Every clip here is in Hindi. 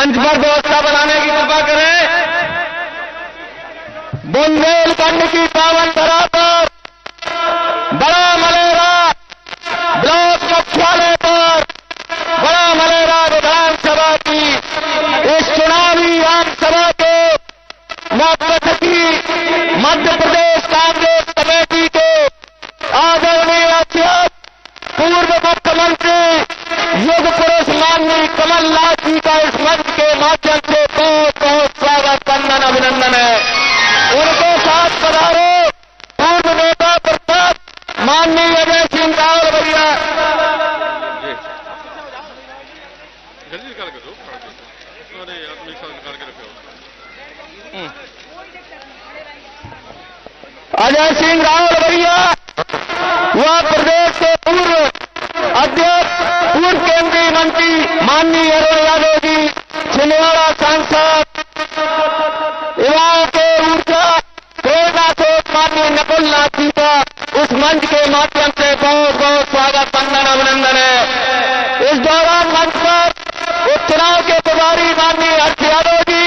मंच पर व्यवस्था बनाने की कृपा करें। बुंदेलखंड की पावन धरा पर बड़ा मलेरा ब्लॉक मुख्यालय पर बड़ा मलेरा विधानसभा की इस चुनावी आम सभा को नौकरी मध्य प्रदेश कांग्रेस कमेटी के आदरणीय अध्यक्ष पूर्व मुख्यमंत्री युग पुरुष माननीय कमलनाथ जी का इस मंच के माध्यम से बहुत बहुत स्वागत वंदन अभिनंदन है। उनके साथ पधारे पूर्व नेता प्रताप माननीय अजय सिंह रावल भैया। अजय सिंह रावल भैया वह प्रदेश के पूर्व अध्यक्ष पूर्व केंद्रीय मंत्री माननीय अरुण यादव जी, छिंदवाड़ा सांसद, युवाओं के ऊर्जा प्रेरणा से माननीय नकुल नाथ जी का इस मंच के माध्यम से बहुत बहुत स्वागत वंदन अभिनंदन है। इस दौरान मंच पर उपचुनाव के प्रभारी माननीय हर्ष यादव जी,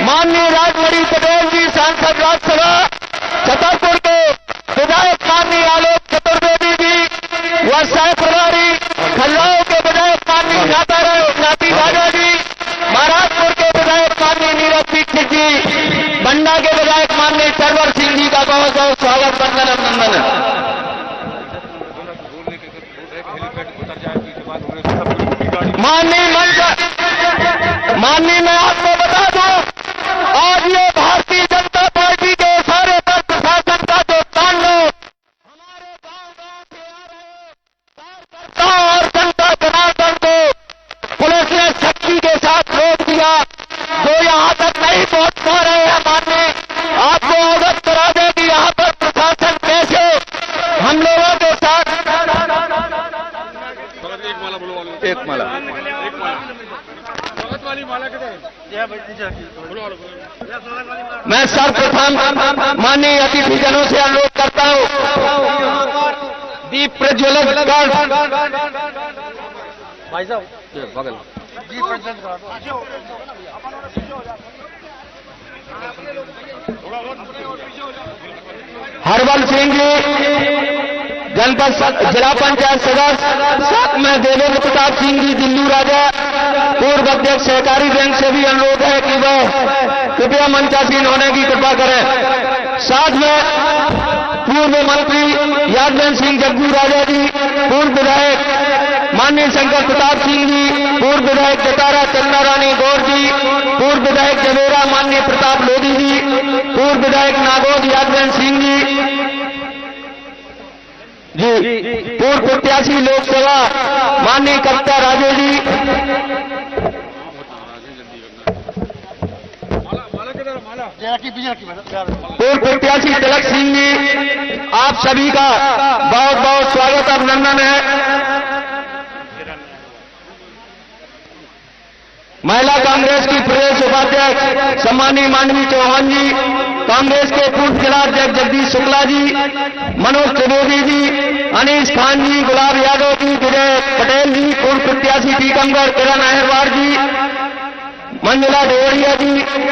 माननीय राजमणि पटेल जी सांसद राज्यसभा छतरपुर के विधायक माननीय आलोक चतुर्वेदी जी, व सह प्रभारी खल्लाओं के विधायक माननीय नाती राजा जी, महाराजपुर के विधायक माननीय नीरज दीक्षित जी, बंडा के विधायक माननीय सरवर सिंह जी का बहुत बहुत स्वागत वंदन अभिनंदन है। माननीय मैं आपको बता दूं, आज ये भारतीय जनता पार्टी के सारे पर प्रशासन का जो तांडव हमारे गांव-गांव से आ रहे कार्यकर्ताओं और जनता जनार्दन को पुलिस ने सख्ती के साथ रोक दिया, जो यहां तक नहीं पहुंच पा रहे हैं। माननीय आपको अवगत करा दें कि यहां पर प्रशासन कैसे हम लोगों के साथ एक माला मैं सर्वप्रथम माननीय अतिथिजनों से अनुरोध करता हूं, दीप प्रज्वलित कर भाई साहब बगल हरबल सिंह जी जनपद जिला पंचायत सदस्य, साथ में देवेंद्र प्रताप सिंह जी दिल्लू राजा पूर्व अध्यक्ष सहकारी बैंक से भी अनुरोध है कि वह कृपया मंचासीन होने की कृपा करें। साथ में पूर्व मंत्री यादवेंद्र सिंह जग्गू राजा जी, पूर्व विधायक माननीय शंकर प्रताप सिंह जी, पूर्व विधायक जतारा चंदा रानी गौर जी, पूर्व विधायक जवेरा माननीय प्रताप लोधी जी, पूर्व विधायक नागौद यादवेंद्र सिंह जी, पूर्व प्रत्याशी लोकसभा माननीय कविता राजे जी, पूर्व प्रत्याशी तिलक सिंह जी, आप सभी का बहुत बहुत स्वागत अभिनंदन है। महिला कांग्रेस की प्रदेश उपाध्यक्ष सम्मानीय मानवी चौहान जी, कांग्रेस के पूर्व जिलाध्यक्ष जगदीश शुक्ला जी, मनोज त्रिवेदी जी, अनीस खान जी, गुलाब यादव जी, विजय पटेल जी, पूर्व प्रत्याशी टीकमगढ़ किरण अहिरवार जी, मंजुला देवरिया जी,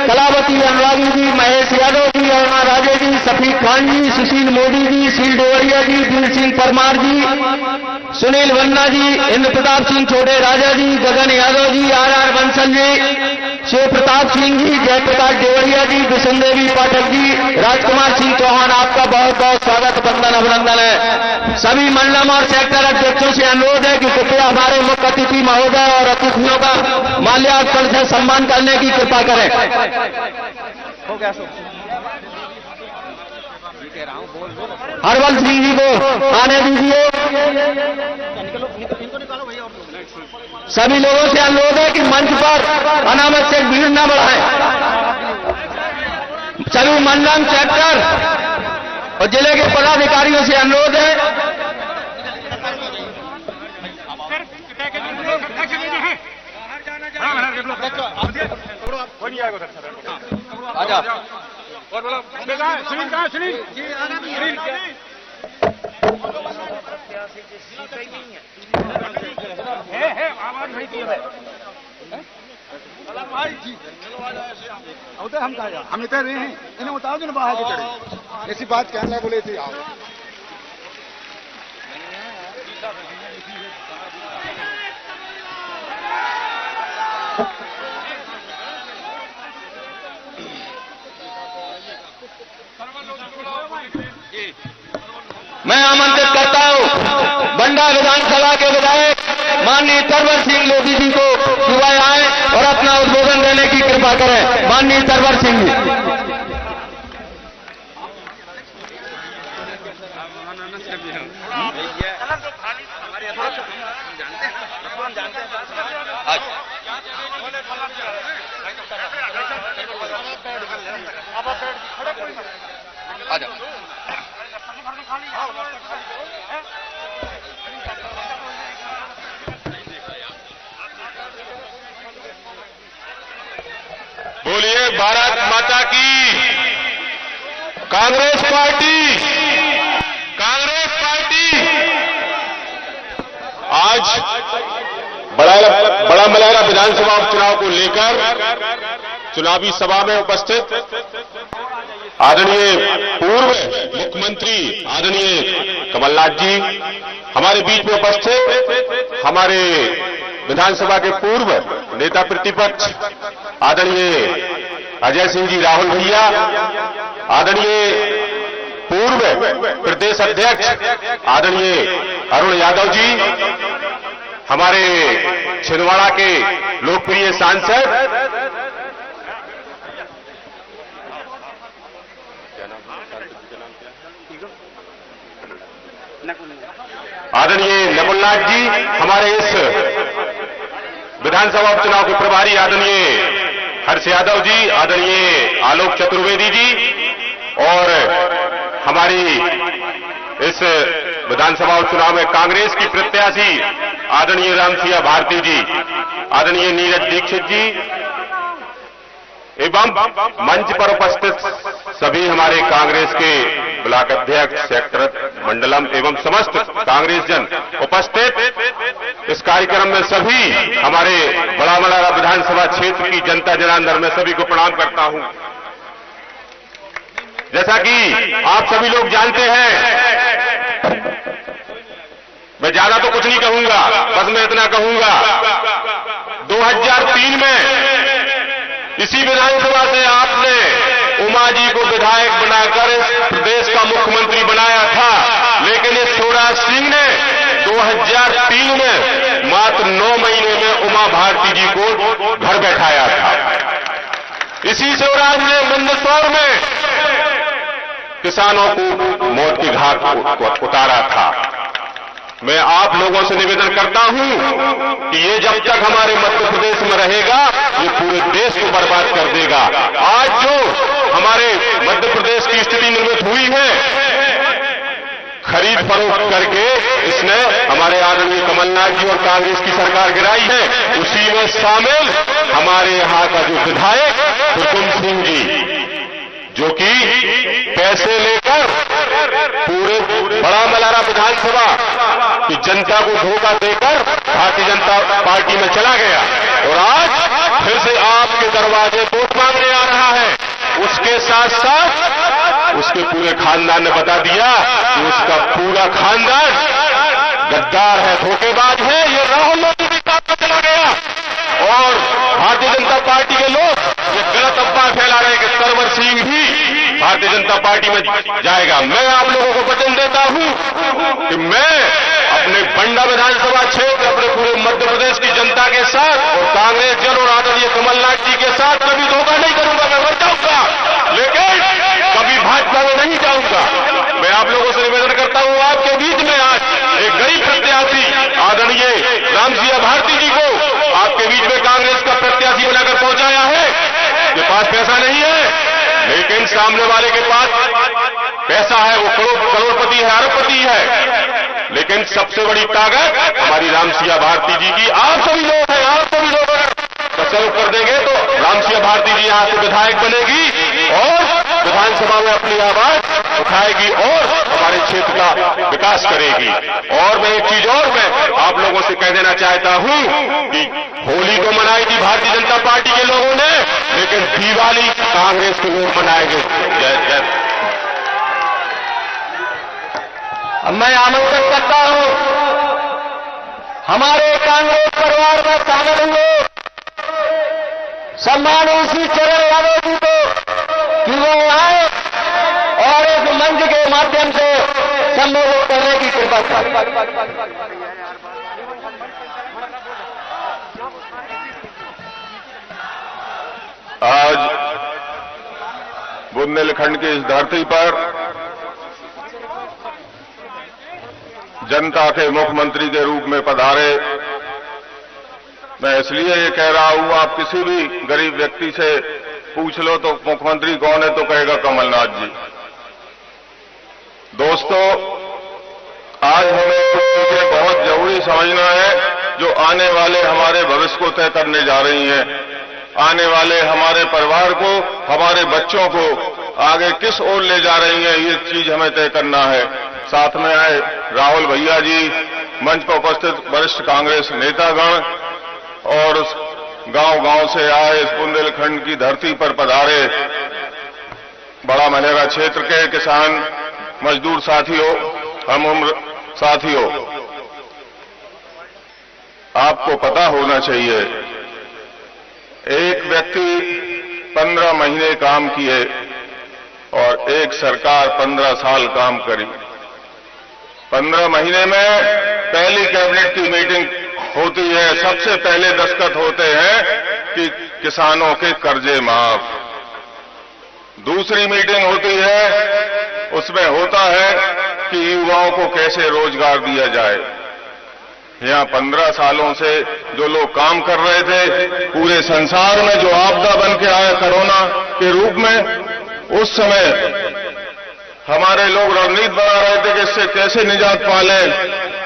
कलावती अनुरागी जी, महेश यादव जी, अरुणा राजे जी, सफीक खान जी, सुशील मोदी जी, शील देवरिया जी, वीर सिंह परमार जी, सुनील वन्ना जी, इंद्र प्रताप सिंह छोटे राजा जी, गगन यादव जी, आर बंसल जी, शिव प्रताप सिंह जी, जयप्रकाश देवरिया जी, विष्णु देवी पाठक जी, राजकुमार सिंह चौहान, आपका बहुत बहुत स्वागत वंदन अभिनंदन है। सभी मंडलम और सेक्टर अध्यक्षों से अनुरोध है कि कृपया हमारे मुख्य अतिथि महोदय और अतिथियों का माल्यार्पण से सम्मान करने की कृपा करें। हरबल सिंह जी को आने दीजिए। सभी लोगों से अनुरोध है कि मंच पर अनावश्यक भीड़ न बढ़ाएं। सभी मंडलम सेक्टर और जिले के पदाधिकारियों से अनुरोध है आजा और बोला सुनील कहाँ सुनील हम इधर रहे हैं, इन्हें बताओ जो बाहर के चढ़े ऐसी बात कहने बोले थे। आओ मैं आमंत्रित करता हूं बंडा विधानसभा के विधायक माननीय सरवर सिंह लोधी जी को सुबह आए और अपना उद्बोधन देने की कृपा करें। माननीय सरवर सिंह जी। बोलिए भारत माता की। कांग्रेस पार्टी, कांग्रेस पार्टी आज बड़ा मलहरा विधानसभा उपचुनाव को लेकर चुनावी सभा में उपस्थित आदरणीय पूर्व मुख्यमंत्री आदरणीय कमलनाथ जी, हमारे बीच में उपस्थित हमारे विधानसभा के पूर्व नेता प्रतिपक्ष आदरणीय अजय सिंह जी राहुल भैया, आदरणीय पूर्व प्रदेश अध्यक्ष आदरणीय अरुण यादव जी, हमारे छिंदवाड़ा के लोकप्रिय सांसद आदरणीय नकुलनाथ जी, हमारे इस विधानसभा उपचुनाव के प्रभारी आदरणीय हर्ष यादव जी, आदरणीय आलोक चतुर्वेदी जी और हमारी इस विधानसभा उपचुनाव में कांग्रेस की प्रत्याशी आदरणीय रामसिया भारती जी, आदरणीय नीरज दीक्षित जी एवं मंच पर उपस्थित सभी हमारे कांग्रेस के ब्लॉक अध्यक्ष, सेक्टर, मंडलम एवं समस्त कांग्रेस जन उपस्थित इस कार्यक्रम में सभी हमारे बड़ा मलहरा विधानसभा क्षेत्र की जनता जनार्दन में सभी को प्रणाम करता हूं। जैसा कि आप सभी लोग जानते हैं, मैं ज्यादा तो कुछ नहीं कहूंगा, बस मैं इतना कहूंगा 2003 में इसी विधानसभा से आपने उमा जी को विधायक बनाकर इस प्रदेश का मुख्यमंत्री बनाया था, लेकिन इस शिवराज सिंह ने 2003 में मात्र 9 महीने में उमा भारती जी को घर बैठाया था। इसी शिवराज ने मंदसौर में किसानों को मौत की घाट उतारा था। मैं आप लोगों से निवेदन करता हूं कि ये जब तक हमारे मध्य प्रदेश में रहेगा, ये पूरे देश को बर्बाद कर देगा। आज जो हमारे मध्य प्रदेश की स्थिति निर्मित हुई है, खरीद फरोख्त करके इसने हमारे आदरणीय कमलनाथ जी और कांग्रेस की सरकार गिराई है। उसी में शामिल हमारे यहां का जो विधायक हुकुम सिंह जी, जो कि पैसे लेकर पूरे बड़ा मलहरा विधानसभा की जनता को धोखा देकर भारतीय जनता पार्टी में चला गया और आज फिर से आपके दरवाजे वोट मांगने आ रहा है। उसके साथ साथ उसके पूरे खानदान ने बता दिया कि उसका पूरा खानदान गद्दार है, धोखेबाज है। ये राहुल लोधी के साथ में चला गया और भारतीय जनता पार्टी के लोग ये गलत अफवाह फैला रहे हैं कि सरवर सिंह भी भारतीय जनता पार्टी में जाएगा। मैं आप लोगों को वचन देता हूं कि मैं अपने बंडा विधानसभा क्षेत्र, अपने पूरे मध्य प्रदेश की जनता के साथ और कांग्रेस जन और आदरणीय कमलनाथ जी के साथ कभी धोखा नहीं करूंगा। मैं मर जाऊंगा, लेकिन कभी भाजपा में नहीं जाऊंगा। मैं आप लोगों से निवेदन करता हूं, आपके बीच में आज एक गरीब प्रत्याशी आदरणीय रामसिया भारती जी को आपके बीच में कांग्रेस का प्रत्याशी बनाकर पहुंचाया है। के पास पैसा नहीं है, लेकिन सामने वाले के पास पैसा है, वो करोड़पति है, अरबपति है, लेकिन सबसे बड़ी ताकत हमारी रामसिया भारती जी की। आप सभी लोग हैं, आप सभी लोग अगर सहयोग कर देंगे तो रामसिया भारती जी यहां से विधायक बनेगी और विधानसभा में अपनी आवाज उठाएगी और हमारे क्षेत्र का विकास करेगी। और मैं एक चीज और मैं आप लोगों से कह देना चाहता हूं कि होली तो मनाई थी भारतीय जनता पार्टी के लोगों ने, लेकिन दिवाली कांग्रेस के लोग मनाएंगे। जय जय। मैं आमंत्रित करता हूं हमारे कांग्रेस परिवार में शामिल हुए सम्मानीय श्री चरण यादव जी को कि वो आए और इस मंच के माध्यम से संबोधित करने की कृपा करें। आज बुंदेलखंड की इस धरती पर जनता के मुख्यमंत्री के रूप में पधारे। मैं इसलिए ये कह रहा हूं, आप किसी भी गरीब व्यक्ति से पूछ लो तो मुख्यमंत्री कौन है तो कहेगा कमलनाथ जी। दोस्तों, आज हमें कुछ चीजें बहुत जरूरी समझना है जो आने वाले हमारे भविष्य को तय करने जा रही हैं। आने वाले हमारे परिवार को, हमारे बच्चों को आगे किस ओर ले जा रही हैं, ये चीज हमें तय करना है। साथ में आए राहुल भैया जी, मंच पर उपस्थित वरिष्ठ कांग्रेस नेतागण और गांव-गांव से आए इस बुंदेलखंड की धरती पर पधारे बड़ा मनरेगा क्षेत्र के किसान मजदूर साथियों, हम उम्र साथियों, आपको पता होना चाहिए एक व्यक्ति 15 महीने काम किए और एक सरकार 15 साल काम करी। 15 महीने में पहली कैबिनेट की मीटिंग होती है, सबसे पहले दस्तखत होते हैं कि किसानों के कर्जे माफ। दूसरी मीटिंग होती है, उसमें होता है कि युवाओं को कैसे रोजगार दिया जाए। यहां 15 सालों से जो लोग काम कर रहे थे, पूरे संसार में जो आपदा बन के आया कोरोना के रूप में, उस समय हमारे लोग रणनीति बना रहे थे कि इससे कैसे निजात पालें।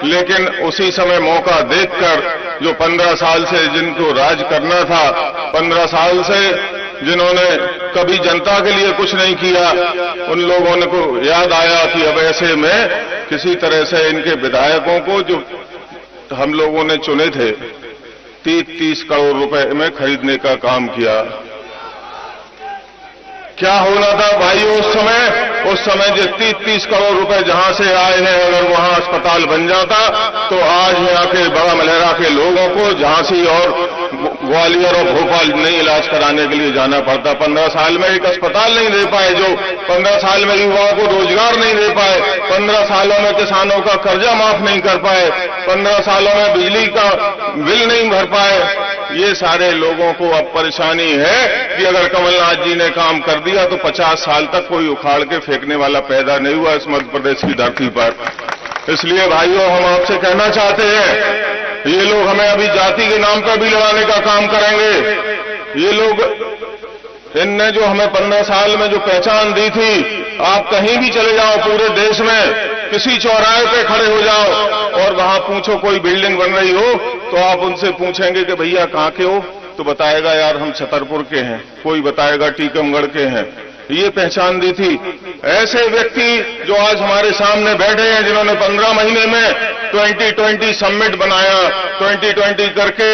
लेकिन उसी समय मौका देखकर जो 15 साल से जिनको राज करना था, 15 साल से जिन्होंने कभी जनता के लिए कुछ नहीं किया, उन लोगों ने को याद आया कि अब ऐसे में किसी तरह से इनके विधायकों को जो हम लोगों ने चुने थे 30-30 करोड़ रुपए में खरीदने का काम किया। क्या होना था भाइयों उस समय जो 30-30 करोड़ रुपए जहां से आए हैं, अगर वहां अस्पताल बन जाता तो आज यहाँ के बड़ा मलहरा के लोगों को झांसी और ग्वालियर और भोपाल नहीं इलाज कराने के लिए जाना पड़ता। 15 साल में एक अस्पताल नहीं दे पाए, जो 15 साल में युवाओं को रोजगार नहीं दे पाए, 15 सालों में किसानों का कर्जा माफ नहीं कर पाए, 15 सालों में बिजली का बिल नहीं भर पाए। ये सारे लोगों को अब परेशानी है कि अगर कमलनाथ जी ने काम कर दिया तो 50 साल तक कोई उखाड़ के फेंकने वाला पैदा नहीं हुआ इस मध्य प्रदेश की धरती पर। इसलिए भाइयों, हम आपसे कहना चाहते हैं, ये लोग हमें अभी जाति के नाम पर भी लड़ाने का काम करेंगे। ये लोग, इनने जो हमें 15 साल में जो पहचान दी थी, आप कहीं भी चले जाओ पूरे देश में, किसी चौराहे पे खड़े हो जाओ और वहां पूछो कोई बिल्डिंग बन रही हो तो आप उनसे पूछेंगे कि भैया कहां के हो, तो बताएगा यार हम छतरपुर के हैं, कोई बताएगा टीकमगढ़ के हैं। ये पहचान दी थी। ऐसे व्यक्ति जो आज हमारे सामने बैठे हैं, जिन्होंने 15 महीने में 2020 समिट बनाया, 2020 करके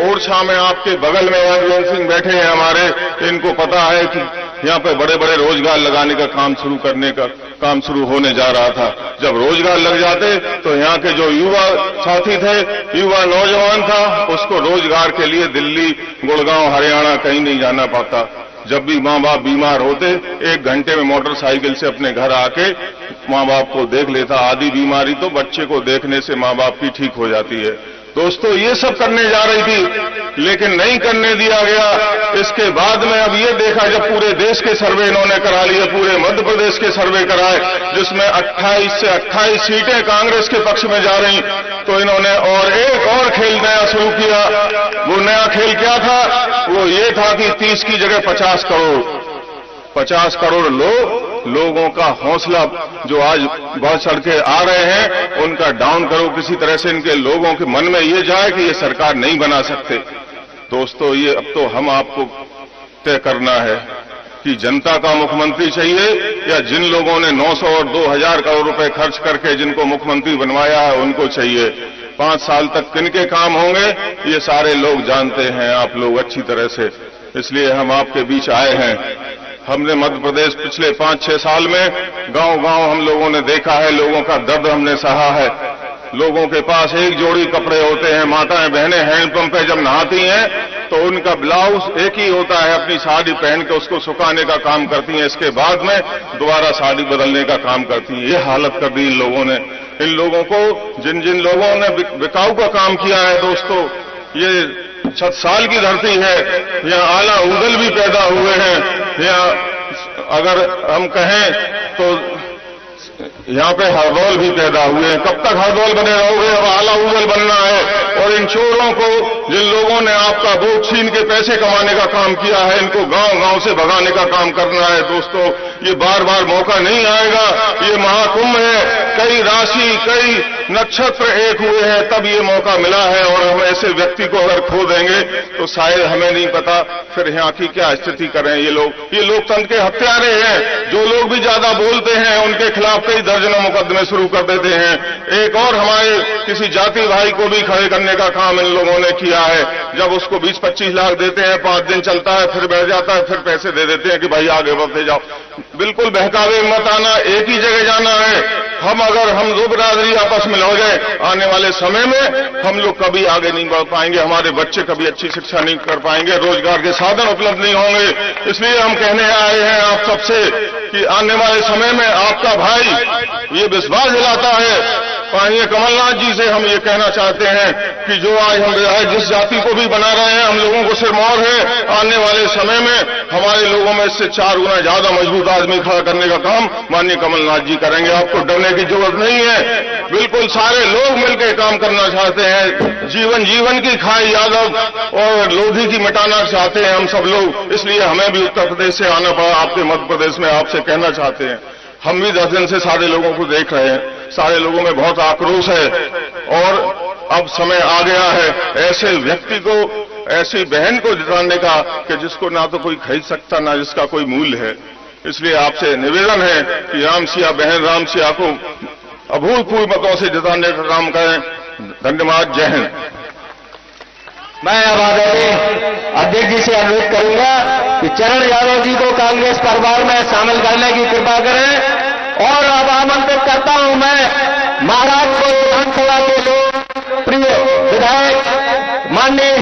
ओरछा में आपके बगल में राघवेंद्र सिंह बैठे हैं हमारे, इनको पता है कि यहाँ पे बड़े बड़े रोजगार लगाने का काम शुरू होने जा रहा था। जब रोजगार लग जाते तो यहाँ के जो युवा साथी थे, युवा नौजवान था, उसको रोजगार के लिए दिल्ली, गुड़गांव, हरियाणा कहीं नहीं जाना पड़ता। जब भी माँ बाप बीमार होते, 1 घंटे में मोटरसाइकिल से अपने घर आके माँ बाप को देख लेता। आधी बीमारी तो बच्चे को देखने से माँ बाप की ठीक हो जाती है। दोस्तों, ये सब करने जा रही थी लेकिन नहीं करने दिया गया। इसके बाद में अब ये देखा, जब पूरे देश के सर्वे इन्होंने करा लिए, पूरे मध्य प्रदेश के सर्वे कराए, जिसमें 28 से 28 सीटें कांग्रेस के पक्ष में जा रही, तो इन्होंने और एक और खेल नया शुरू किया। वो नया खेल क्या था? वो ये था कि 30 की जगह 50 करोड़ लोगों का हौसला जो आज बढ़ चढ़ के आ रहे हैं, उनका डाउन करो। किसी तरह से इनके लोगों के मन में ये जाए कि ये सरकार नहीं बना सकते। दोस्तों, ये अब तो हम आपको तय करना है। कि जनता का मुख्यमंत्री चाहिए या जिन लोगों ने 900 और 2000 करोड़ रुपए खर्च करके जिनको मुख्यमंत्री बनवाया है उनको चाहिए। 5 साल तक किनके काम होंगे ये सारे लोग जानते हैं, आप लोग अच्छी तरह से, इसलिए हम आपके बीच आए हैं। हमने मध्य प्रदेश पिछले 5-6 साल में गांव-गांव हम लोगों ने देखा है, लोगों का दर्द हमने सहा है। लोगों के पास एक जोड़ी कपड़े होते हैं, माताएं बहनें हैंडपंप पे जब नहाती हैं तो उनका ब्लाउज एक ही होता है, अपनी साड़ी पहन के उसको सुखाने का काम करती हैं, इसके बाद में दोबारा साड़ी बदलने का काम करती हैं। ये हालत कर दी इन लोगों ने। इन लोगों को जिन जिन लोगों ने बिकाऊ का काम किया है दोस्तों, ये 6 साल की धरती है, यहाँ आला उदल भी पैदा हुए हैं, यहाँ अगर हम कहें तो यहाँ पे हरदौल भी पैदा हुए हैं। कब तक हरदौल बने रहोगे? अब आला उदल बनना है। और इन चोरों को, जिन लोगों ने आपका वोट छीन के पैसे कमाने का काम किया है, इनको गांव-गांव से भगाने का काम करना है दोस्तों। ये बार बार मौका नहीं आएगा, ये महाकुंभ है, कई राशि कई नक्षत्र एक हुए हैं तब ये मौका मिला है, और हम ऐसे व्यक्ति को अगर खो देंगे तो शायद हमें नहीं पता फिर यहाँ की क्या स्थिति करें ये लोकतंत्र के हत्यारे हैं। जो लोग भी ज्यादा बोलते हैं उनके खिलाफ कई दर्जनों मुकदमे शुरू कर देते हैं। एक और हमारे किसी जाति भाई को भी खड़े करने का काम इन लोगों ने किया है। जब उसको 20-25 लाख देते हैं, 5 दिन चलता है, फिर बैठ जाता है, फिर पैसे दे देते हैं कि भाई आगे बढ़ते जाओ। बिल्कुल बहकावे मत आना, एक ही जगह जाना है। हम दो बिरादरी आपस में लड़ गए, आने वाले समय में हम लोग कभी आगे नहीं बढ़ पाएंगे, हमारे बच्चे कभी अच्छी शिक्षा नहीं कर पाएंगे, रोजगार के साधन उपलब्ध नहीं होंगे। इसलिए हम कहने आए हैं आप सबसे कि आने वाले समय में आपका भाई ये विश्वास दिलाता है। माननीय कमलनाथ जी से हम ये कहना चाहते हैं कि जो आज हम विधायक जिस जाति को भी बना रहे हैं, हम लोगों को सिरमौर है, आने वाले समय में हमारे लोगों में इससे 4 गुना ज्यादा मजबूत आदमी खड़ा करने का काम माननीय कमलनाथ जी करेंगे। आपको डरने की जरूरत नहीं है, बिल्कुल सारे लोग मिलकर काम करना चाहते हैं। जीवन की खाई यादव और लोधी की मिटाना चाहते हैं हम सब लोग, इसलिए हमें भी उत्तर प्रदेश से आना पड़ा, आपके मध्य प्रदेश में आपसे कहना चाहते हैं। हम भी 10 दिन से सारे लोगों को देख रहे हैं, सारे लोगों में बहुत आक्रोश है, और अब समय आ गया है ऐसे व्यक्ति को, ऐसी बहन को जिताने का कि जिसको ना तो कोई खरीद सकता ना जिसका कोई मूल्य है। इसलिए आपसे निवेदन है कि राम सिया बहन राम सिया को अभूतपूर्व मतों से जिताने का काम करें। धन्यवाद। जय हिंद। मैं अब आदरणीय अध्यक्ष जी से अनुरोध करूंगा कि चरण यादव जी को कांग्रेस परिवार में शामिल करने की कृपा करें, और अब आमंत्रित करता हूं मैं महाराष्ट्र विधानसभा के लोग प्रिय विधायक माननीय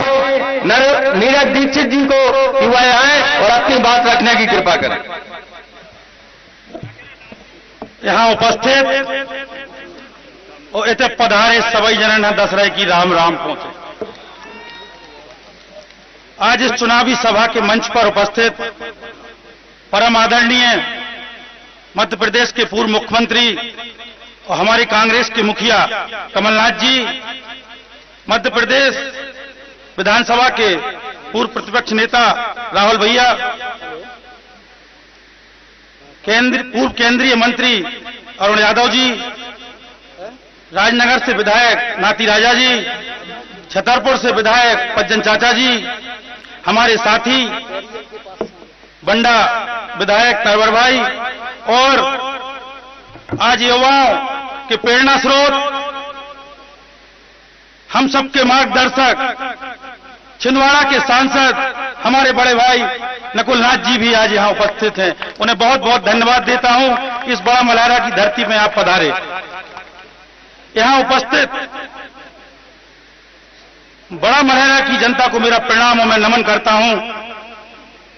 नीरज दीक्षित जी को कि वह आए और अपनी बात रखने की कृपा करें। यहाँ उपस्थित और इतने पधारे सभी जनन दसरे की राम राम पहुंचे। आज इस चुनावी सभा के मंच पर उपस्थित परम आदरणीय मध्य प्रदेश के पूर्व मुख्यमंत्री और हमारे कांग्रेस के मुखिया कमलनाथ जी, मध्य प्रदेश विधानसभा के पूर्व प्रतिपक्ष नेता राहुल भैया, पूर्व केंद्रीय मंत्री अरुण यादव जी, राजनगर से विधायक नाती राजा जी, छतरपुर से विधायक पज्जन चाचा जी, हमारे साथी बंडा विधायक तरवर भाई, और आज युवाओं के प्रेरणा स्रोत, हम सबके मार्गदर्शक छिंदवाड़ा के सांसद हमारे बड़े भाई नकुल नाथ जी भी आज यहां उपस्थित हैं। उन्हें बहुत बहुत धन्यवाद देता हूं, इस बड़ा मल्हारा की धरती में आप पधारे। यहां उपस्थित बड़ा मल्हारा की जनता को मेरा प्रणाम और मैं नमन करता हूं।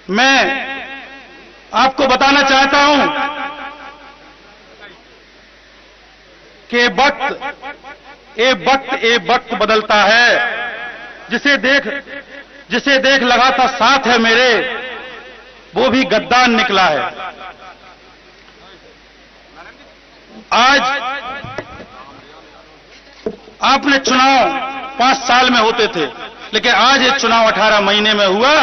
मैं आपको बताना चाहता हूं कि वक्त बदलता है, जिसे देख लगा था साथ है मेरे, वो भी गद्दार निकला है। आज आपने चुनाव 5 साल में होते थे, लेकिन आज ये चुनाव 18 महीने में हुआ।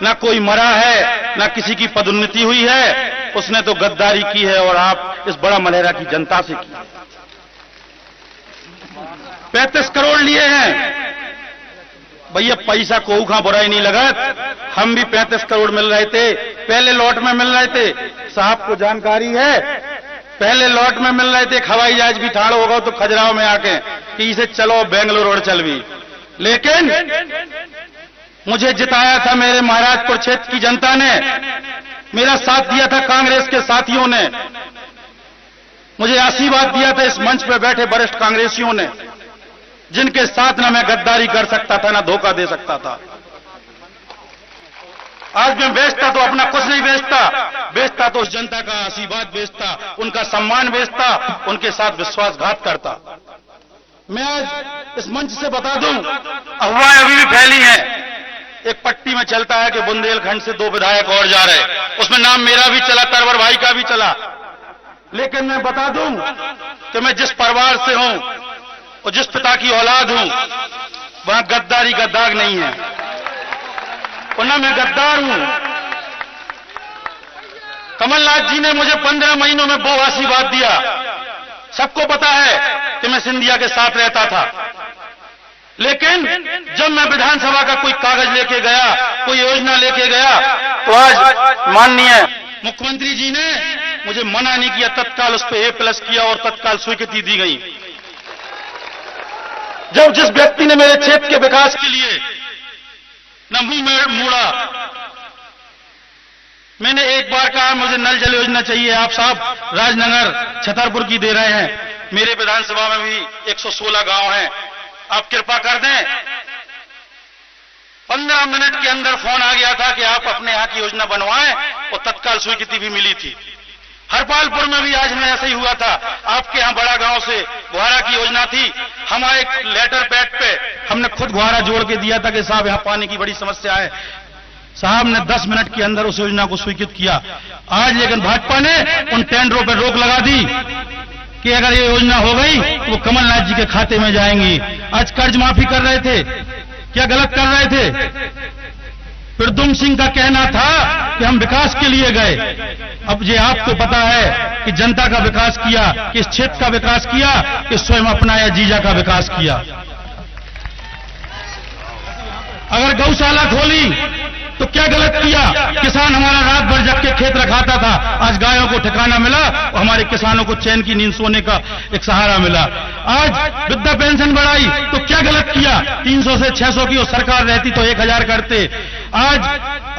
ना कोई मरा है, ना किसी की पदोन्नति हुई है, उसने तो गद्दारी की है, और आप इस बड़ा मल्हारा की जनता से की। 35 करोड़ लिए हैं, भैया पैसा कोऊ का बुराई नहीं लगा, हम भी 35 करोड़ मिल रहे थे, पहले लॉट में मिल रहे थे। साहब को जानकारी है, पहले लॉट में मिल रहे थे, हवाई जहाज भी ठाड़ होगा तो खजुराहो में आके कि इसे चलो बेंगलोर और चल भी। लेकिन मुझे जिताया था मेरे महाराजपुर क्षेत्र की जनता ने, मेरा साथ दिया था कांग्रेस के साथियों ने, मुझे आशीर्वाद दिया था इस मंच पर बैठे वरिष्ठ कांग्रेसियों ने, जिनके साथ ना मैं गद्दारी कर सकता था ना धोखा दे सकता था। आज मैं बेचता तो अपना कुछ नहीं बेचता तो उस जनता का आशीर्वाद बेचता, उनका सम्मान बेचता, उनके साथ विश्वासघात करता। मैं आज इस मंच से बता दूं, अफवाहें अभी भी फैली हैं। एक पट्टी में चलता है कि बुंदेलखंड से 2 विधायक और जा रहे, उसमें नाम मेरा भी चला, तरवर भाई का भी चला। लेकिन मैं बता दूं कि मैं जिस परिवार से हूं और जिस पिता की औलाद हूं, वहां गद्दारी का दाग नहीं है, और ना मैं गद्दार हूं। कमलनाथ जी ने मुझे 15 महीनों में वो आशीर्वाद दिया। सबको पता है कि मैं सिंधिया के साथ रहता था, लेकिन जब मैं विधानसभा का कोई कागज लेके गया, कोई योजना लेके गया, तो आज माननीय मुख्यमंत्री जी ने मुझे मना नहीं किया, तत्काल उस पर A+ किया और तत्काल स्वीकृति दी गई। जब जिस व्यक्ति ने मेरे क्षेत्र के विकास के लिए न मुंह मोड़ा, मैंने एक बार कहा मुझे नल जल योजना चाहिए, आप साहब राजनगर छतरपुर की दे रहे हैं, मेरे विधानसभा में भी 116 गांव हैं, आप कृपा कर दें। 15 मिनट के अंदर फोन आ गया था कि आप अपने यहां की योजना बनवाएं, और तत्काल स्वीकृति भी मिली थी। हरपालपुर में भी आज में ऐसा ही हुआ था, आपके यहां बड़ा गांव से गुहारा की योजना थी, हमारे लेटर पैड पे हमने खुद गुहारा जोड़ के दिया था कि साहब यहां पानी की बड़ी समस्या है। साहब ने 10 मिनट के अंदर उस योजना को स्वीकृत किया। आज लेकिन भाजपा ने उन टेंडरों पर रोक लगा दी कि अगर ये योजना हो गई तो वो कमलनाथ जी के खाते में जाएंगी। आज कर्ज माफी कर रहे थे, क्या गलत कर रहे थे? प्रद्युम्न सिंह का कहना था कि हम विकास के लिए गए। अब ये आपको पता है कि जनता का विकास किया, कि इस क्षेत्र का विकास किया, कि स्वयं अपना या जीजा का विकास किया। अगर गौशाला खोली तो क्या गलत किया? किसान हमारा रात भर जग के खेत रखाता था, आज गायों को ठिकाना मिला और हमारे किसानों को चैन की नींद सोने का एक सहारा मिला। आज वृद्धा पेंशन बढ़ाई तो क्या गलत किया? 300 से 600 की, और सरकार रहती तो 1000 करते। आज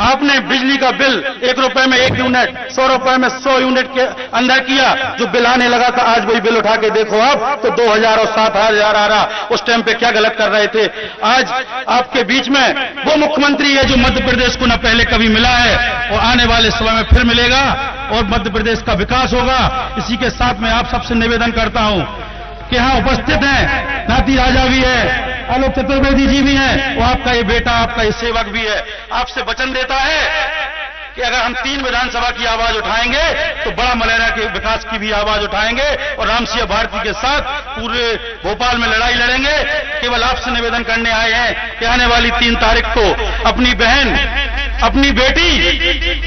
आपने बिजली का बिल 1 रुपए में 1 यूनिट, 100 रुपए में 100 यूनिट के अंदर किया। जो बिल आने लगा था, आज वही बिल उठा के देखो आप तो 2000 और 7000 आ रहा। उस टाइम पे क्या गलत कर रहे थे? आज आपके बीच में वो मुख्यमंत्री है जो मध्य प्रदेश को न पहले कभी मिला है और आने वाले समय में फिर मिलेगा, और मध्य प्रदेश का विकास होगा। इसी के साथ मैं आप सबसे निवेदन करता हूं कि यहां उपस्थित हैं, नाती राजा भी है, आलोक चतुर्वेदी जी भी हैं, वो आपका ये बेटा, आपका ये सेवक भी है, आपसे वचन देता है कि अगर हम 3 विधानसभा की आवाज उठाएंगे तो बड़ा मलेरा के विकास की भी आवाज उठाएंगे, और रामसिंह भारती के साथ पूरे भोपाल में लड़ाई लड़ेंगे। केवल आपसे निवेदन करने आए हैं कि आने वाली 3 तारीख को अपनी बहन, अपनी बेटी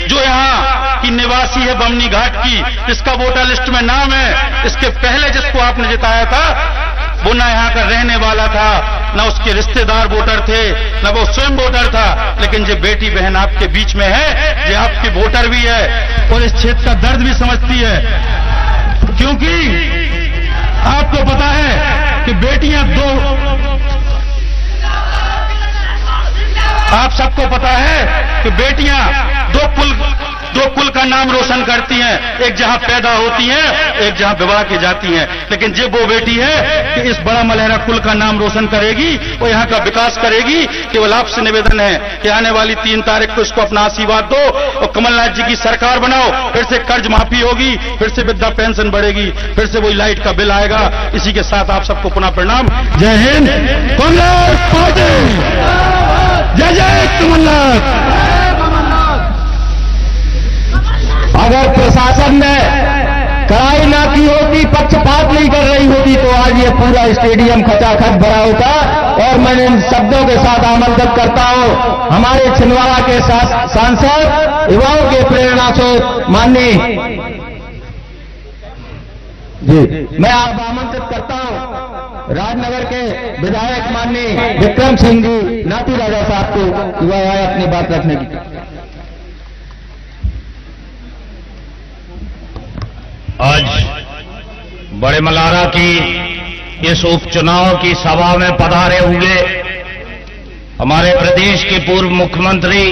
जो यहाँ की निवासी है बमनी घाट की, जिसका वोटर लिस्ट में नाम है, इसके पहले जिसको आपने जिताया था वो ना यहाँ का रहने वाला था, ना उसके रिश्तेदार वोटर थे, ना वो स्वयं वोटर था, लेकिन जो बेटी बहन आपके बीच में है, ये आपकी वोटर भी है और इस क्षेत्र का दर्द भी समझती है। क्योंकि आपको पता है कि बेटियां आप सबको पता है कि बेटियां दो कुल का नाम रोशन करती हैं, एक जहां पैदा होती हैं, एक जहां विवाह की जाती हैं। लेकिन जो वो बेटी है कि इस बड़ा मलहरा कुल का नाम रोशन करेगी, वो यहां का विकास करेगी। केवल आपसे निवेदन है कि आने वाली 3 तारीख को इसको अपना आशीर्वाद दो और कमलनाथ जी की सरकार बनाओ। फिर से कर्ज माफी होगी, फिर से वृद्धा पेंशन बढ़ेगी, फिर से वही लाइट का बिल आएगा। इसी के साथ आप सबको पुनः प्रणाम। जय हिंद, कांग्रेस पार्टी, जय जय कमलनाथ। अगर प्रशासन ने कड़ाई ना की होती, पक्षपात नहीं कर रही होती, तो आज ये पूरा स्टेडियम खचाखच भरा होता। और मैं इन शब्दों के साथ आमंत्रित करता हूं हमारे छिंदवाड़ा के सांसद, युवाओं के प्रेरणा स्रोत माननीय जी, मैं आप आमंत्रित करता हूं राजनगर के विधायक माननीय विक्रम सिंह जी नाती राजा साहब को युवा आए अपनी बात रखने की। आज बड़े मलारा की इस उपचुनाव की सभा में पधारे हुए हमारे प्रदेश के पूर्व मुख्यमंत्री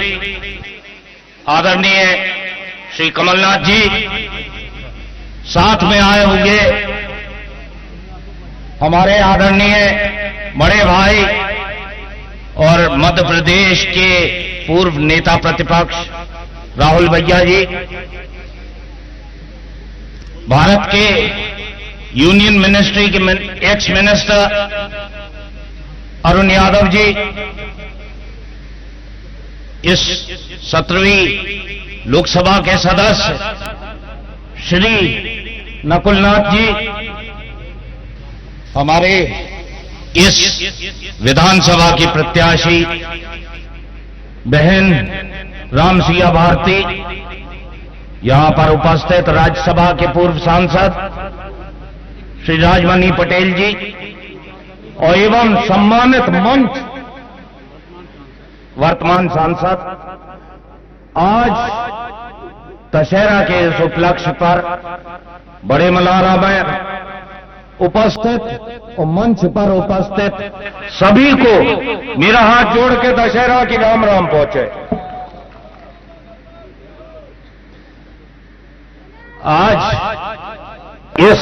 आदरणीय श्री कमलनाथ जी, साथ में आए हुए हमारे आदरणीय बड़े भाई और मध्य प्रदेश के पूर्व नेता प्रतिपक्ष राहुल भैया जी, भारत के यूनियन मिनिस्ट्री के एक्स मिनिस्टर अरुण यादव जी, इस 17वीं लोकसभा के सदस्य श्री नकुलनाथ जी, हमारे इस विधानसभा की प्रत्याशी बहन रामसिया भारती, यहां पर उपस्थित राज्यसभा के पूर्व सांसद श्री राजमणि पटेल जी और एवं सम्मानित मंच वर्तमान सांसद, आज दशहरा के इस उपलक्ष्य पर बड़े मलारा में उपस्थित और मंच पर उपस्थित सभी को मेरा हाथ जोड़ के दशहरा की राम राम पहुंचे। आज इस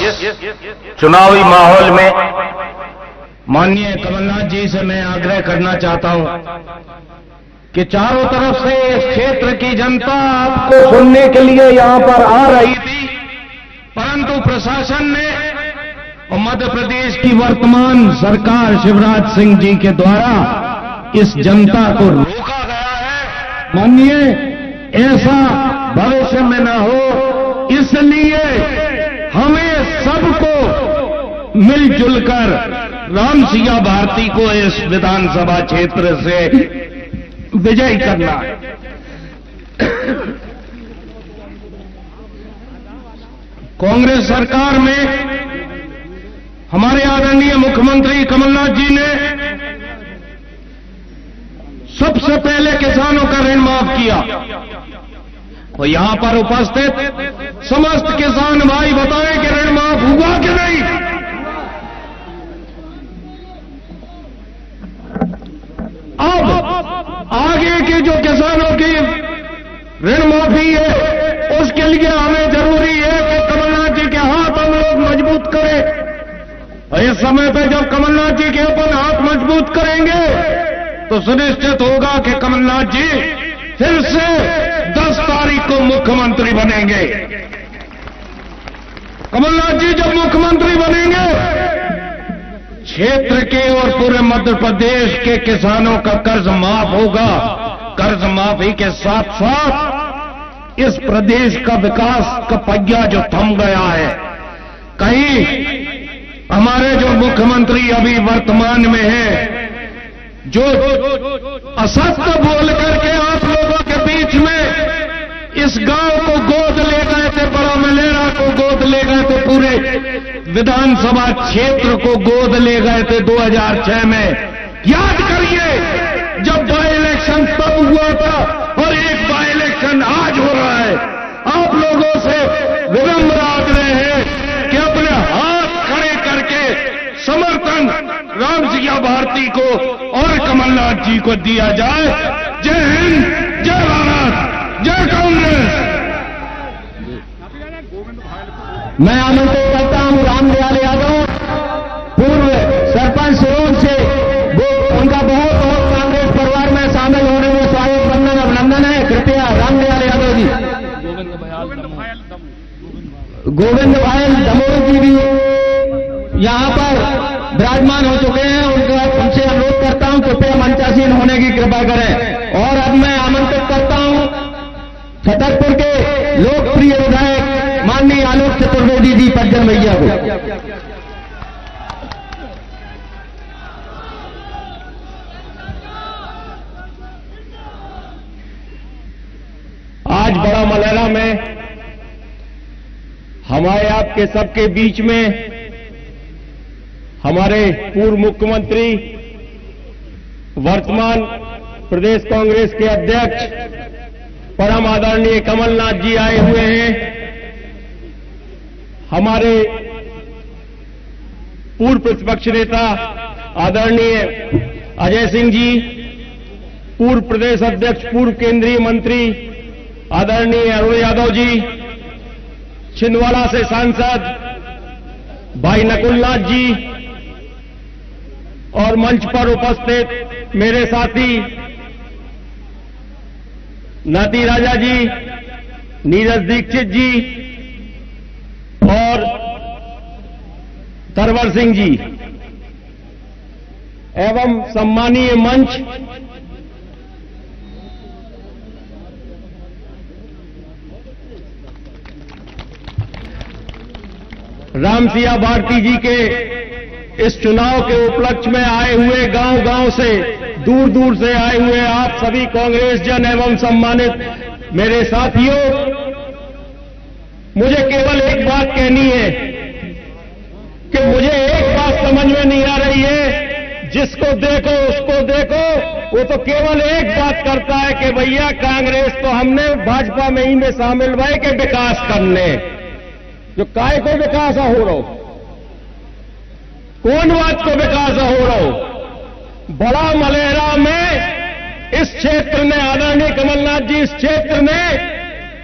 चुनावी माहौल में माननीय कमलनाथ जी से मैं आग्रह करना चाहता हूं कि चारों तरफ से इस क्षेत्र की जनता आपको सुनने के लिए यहां पर आ रही थी, परंतु प्रशासन ने और मध्य प्रदेश की वर्तमान सरकार शिवराज सिंह जी के द्वारा इस जनता को रोका गया है। माननीय ऐसा भविष्य में न हो, इसलिए हमें सबको मिलजुल कर रामसिया भारती को इस विधानसभा क्षेत्र से विजयी करना है। कांग्रेस सरकार में हमारे आदरणीय मुख्यमंत्री कमलनाथ जी ने सबसे पहले किसानों का ऋण माफ किया और यहां पर उपस्थित समस्त किसान भाई बताएं कि ऋण माफ हुआ कि नहीं। अब आगे के जो किसानों की ऋण माफी है उसके लिए हमें जरूरी है कि कमलनाथ जी के हाथ हम लोग मजबूत करें। और इस समय पे जब कमलनाथ जी के अपन हाथ मजबूत करेंगे तो सुनिश्चित होगा कि कमलनाथ जी फिर से 10 तारीख को मुख्यमंत्री बनेंगे। कमलनाथ जी जब मुख्यमंत्री बनेंगे, क्षेत्र के और पूरे मध्य प्रदेश के किसानों का कर्ज माफ होगा। कर्ज माफी के साथ साथ इस प्रदेश का विकास का पहिया जो थम गया है, कहीं हमारे जो मुख्यमंत्री अभी वर्तमान में है, जो असत्य बोल करके आप लोगों के बीच में इस गांव को गोद ले गए थे, बड़ा मलेरा को गोद ले गए थे, पूरे विधानसभा क्षेत्र को गोद ले गए थे 2006 में। याद करिए जब बाई इलेक्शन तब हुआ था और एक बाई इलेक्शन आज हो रहा है। आप लोगों से विनम्र आग्रह है कि अपने हाथ खड़े करके समर्थन रामसिया भारती को और कमलनाथ जी को दिया जाए। जय हिंद, जय भारत, जय कांग्रेस। मैं आमंत्रित करता हूं रामदयाल यादव, पूर्व सरपंच सिरोंज से। वो उनका बहुत बहुत कांग्रेस परिवार में शामिल होने में स्वागत, वंदन, अभिनंदन है। कृपया रामदयाल यादव जी, गोविंद भाई दमोह जी भी यहां पर विराजमान हो चुके हैं। उनसे अनुरोध करता हूं कृपया मंचासीन होने की कृपा करें। और अब मैं आमंत्रित करता हूं छतरपुर के लोकप्रिय विधायक माननीय आलोक चतुर्वेदी जी सज्जन भैया को। आज बड़ा मलेरा में हमारे आपके सबके बीच में हमारे पूर्व मुख्यमंत्री वर्तमान प्रदेश कांग्रेस के अध्यक्ष परम आदरणीय कमलनाथ जी आए हुए हैं। हमारे पूर्व प्रतिपक्ष नेता आदरणीय अजय सिंह जी, पूर्व प्रदेश अध्यक्ष पूर्व केंद्रीय मंत्री आदरणीय अरुण यादव जी, छिंदवाड़ा से सांसद भाई नकुलनाथ जी और मंच पर उपस्थित मेरे साथी नाती राजा जी, नीरज दीक्षित जी और तरवर सिंह जी एवं सम्मानीय मंच, रामसिया भारती जी के इस चुनाव के उपलक्ष्य में आए हुए गांव-गांव से, दूर दूर से आए हुए आप सभी कांग्रेस जन एवं सम्मानित मेरे साथियों, मुझे केवल एक बात कहनी है कि मुझे एक बात समझ में नहीं आ रही है। जिसको देखो उसको देखो, वो तो केवल एक बात करता है कि भैया कांग्रेस तो हमने भाजपा में ही में शामिल भाई के विकास करने, जो काय को विकास हो रहा हो, कौन बात को विकास हो रहा हो। बड़ा मलेरा में इस क्षेत्र ने आदरणीय कमलनाथ जी इस क्षेत्र ने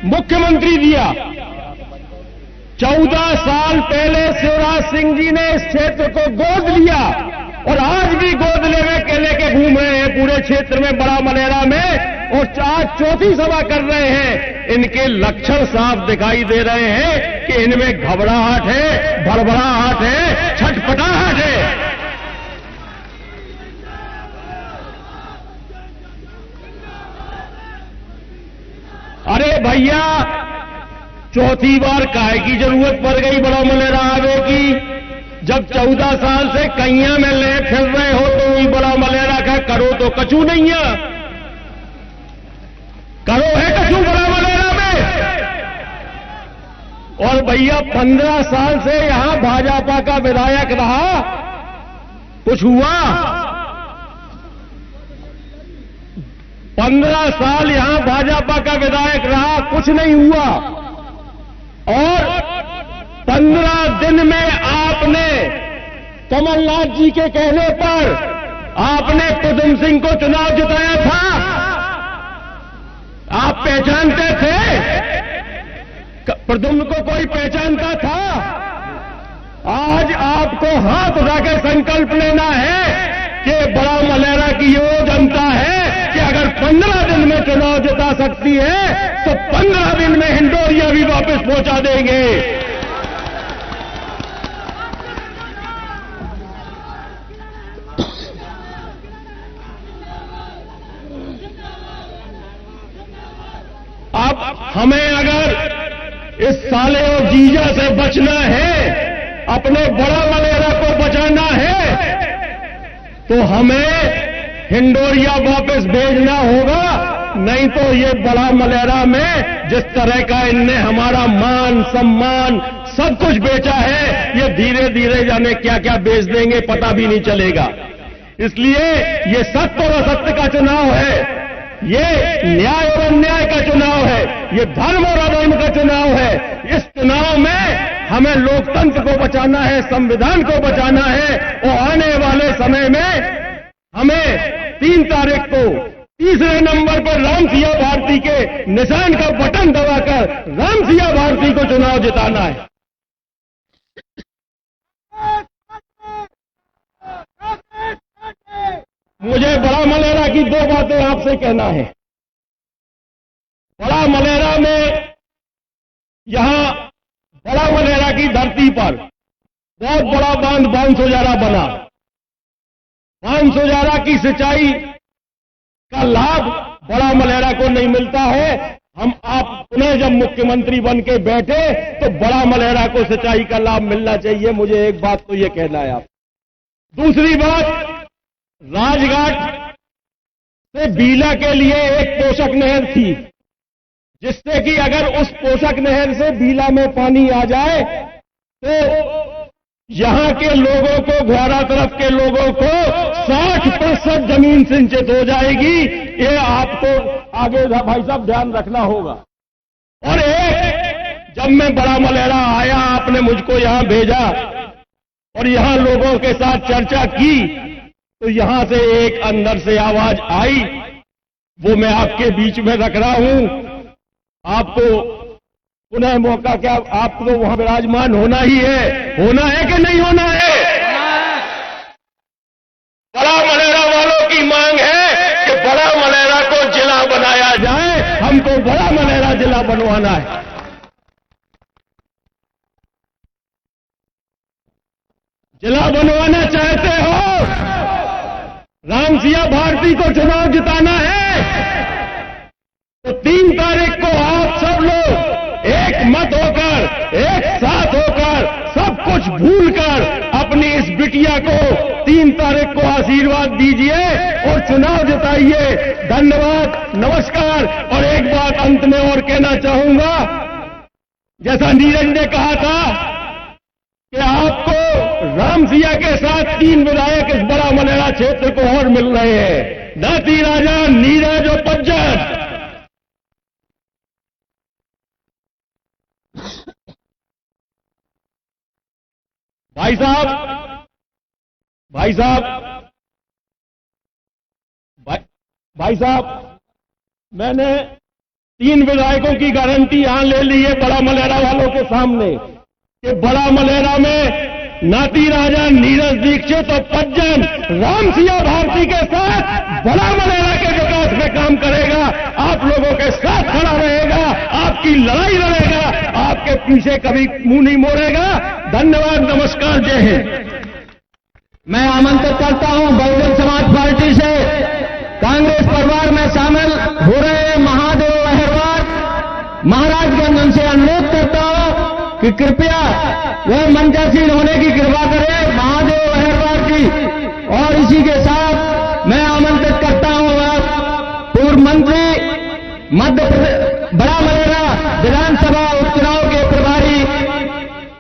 मुख्यमंत्री दिया। 14 साल पहले शिवराज सिंह जी ने इस क्षेत्र को गोद लिया और आज भी गोद लेके घूम रहे हैं पूरे क्षेत्र में, बड़ा मलेरा में, और आज चौथी सभा कर रहे हैं। इनके लक्षण साफ दिखाई दे रहे हैं कि इनमें घबराहट है, भड़बड़ाहट है, छटपटाहट है। अरे भैया, चौथी बार काहे की जरूरत पड़ गई बड़ा मलेरा आवे की? जब 14 साल से कैया में ले फिर रहे हो तो वही बड़ा मलेरा का करो तो कछु नहीं है, करो है कछु बड़ा मलेरा में। और भैया 15 साल से यहां भाजपा का विधायक रहा, कुछ हुआ? 15 साल यहां भाजपा का विधायक रहा, कुछ नहीं हुआ। और 15 दिन में आपने कमलनाथ जी के कहने पर आपने प्रद्युम्न सिंह को चुनाव जिताया था। आप पहचानते थे? प्रद्युम्न को कोई पहचानता था? आज आपको हाथ उठाकर संकल्प लेना है कि बड़ा मलेरा की ये जनता है कि अगर 15 दिन में चुनाव जिता सकती है तो 15 दिन में हिंडोरिया भी वापस पहुंचा देंगे। अब हमें अगर इस साले और जीजा से बचना है, अपने बड़ा मलेरा को बचाना है, तो हमें हिंडोरिया वापस भेजना होगा। नहीं तो ये बड़ा मलेरा में जिस तरह का इनने हमारा मान सम्मान सब कुछ बेचा है, ये धीरे धीरे जाने क्या क्या बेच देंगे पता भी नहीं चलेगा। इसलिए ये सत्य और असत्य का चुनाव है, ये न्याय और अन्याय का चुनाव है, ये धर्म और अधर्म का चुनाव है। इस चुनाव में हमें लोकतंत्र को बचाना है, संविधान को बचाना है, और आने वाले समय में हमें 3 तारीख को तीसरे नंबर पर रामसिया भारती के निशान का बटन दबाकर रामसिया भारती को चुनाव जिताना है। मुझे बड़ा मलेरा की 2 बातें आपसे कहना है। बड़ा मलेरा में, यहां बड़ा मलेरा की धरती पर बहुत बड़ा बांध बांसोजारा बना। बांसोजारा की सिंचाई का लाभ बड़ा मलेरा को नहीं मिलता है। आप पुनः जब मुख्यमंत्री बन के बैठे तो बड़ा मलेरा को सिंचाई का लाभ मिलना चाहिए। मुझे एक बात तो ये कहना है आप। दूसरी बात, राजघाट से बीला के लिए एक पोषक नहर थी, जिससे कि अगर उस पोषक नहर से बीला में पानी आ जाए तो यहां के लोगों को, ग्वारा तरफ के लोगों को 60% जमीन सिंचित हो जाएगी। ये आपको आगे भाई साहब ध्यान रखना होगा। और एक, जब मैं बड़ा मलेरा आया, आपने मुझको यहां भेजा और यहां लोगों के साथ चर्चा की, तो यहां से एक अंदर से आवाज आई, वो मैं आपके बीच में रख रहा हूं। आपको पुनः मौका, क्या आपको तो वहां विराजमान होना ही है कि नहीं होना है? बड़ा मलेरा वालों की मांग है कि बड़ा मलेरा को जिला बनाया जाए। हमको बड़ा मलेरा जिला बनवाना है। जिला बनवाना चाहते हो? रामसिया भारती को चुनाव जिताना है तो 3 तारीख को आप सब लोग एक मत होकर, एक साथ होकर, सब कुछ भूलकर अपनी इस बिटिया को 3 तारीख को आशीर्वाद दीजिए और चुनाव जिताइए। धन्यवाद, नमस्कार। और एक बात अंत में और कहना चाहूंगा, जैसा नीरज ने कहा था कि आपको रामसिया के साथ 3 विधायक इस बड़ा मलेरा क्षेत्र को और मिल रहे हैं, नाती राजा, नीरज और पज्जन। भाई साहब, मैंने 3 विधायकों की गारंटी यहां ले ली है बड़ा मलेरा वालों के सामने कि बड़ा मलेरा में नाती राजा, नीरज दीक्षित और पज्जन रामसिया भारती के साथ बड़ा मलेरा के विकास में काम करेगा, आप लोगों के साथ खड़ा रहेगा, आपकी लड़ाई लड़ेगा, आपके पीछे कभी मुंह नहीं मोड़ेगा। धन्यवाद, नमस्कार, जय हिंद। मैं आमंत्रित करता हूं बहुजन समाज पार्टी से कांग्रेस परिवार में शामिल हो रहे महादेव अहिरवार महाराजगंज, उनसे अनुरोध करता हूं कि कृपया वह मंचासीन होने की कृपा करें, महादेव अहिरवार जी। और इसी के साथ मैं आमंत्रित करता हूं पूर्व मंत्री मध्य प्रदेश बड़ा मलेरा विधानसभा उपचुनाव के प्रभारी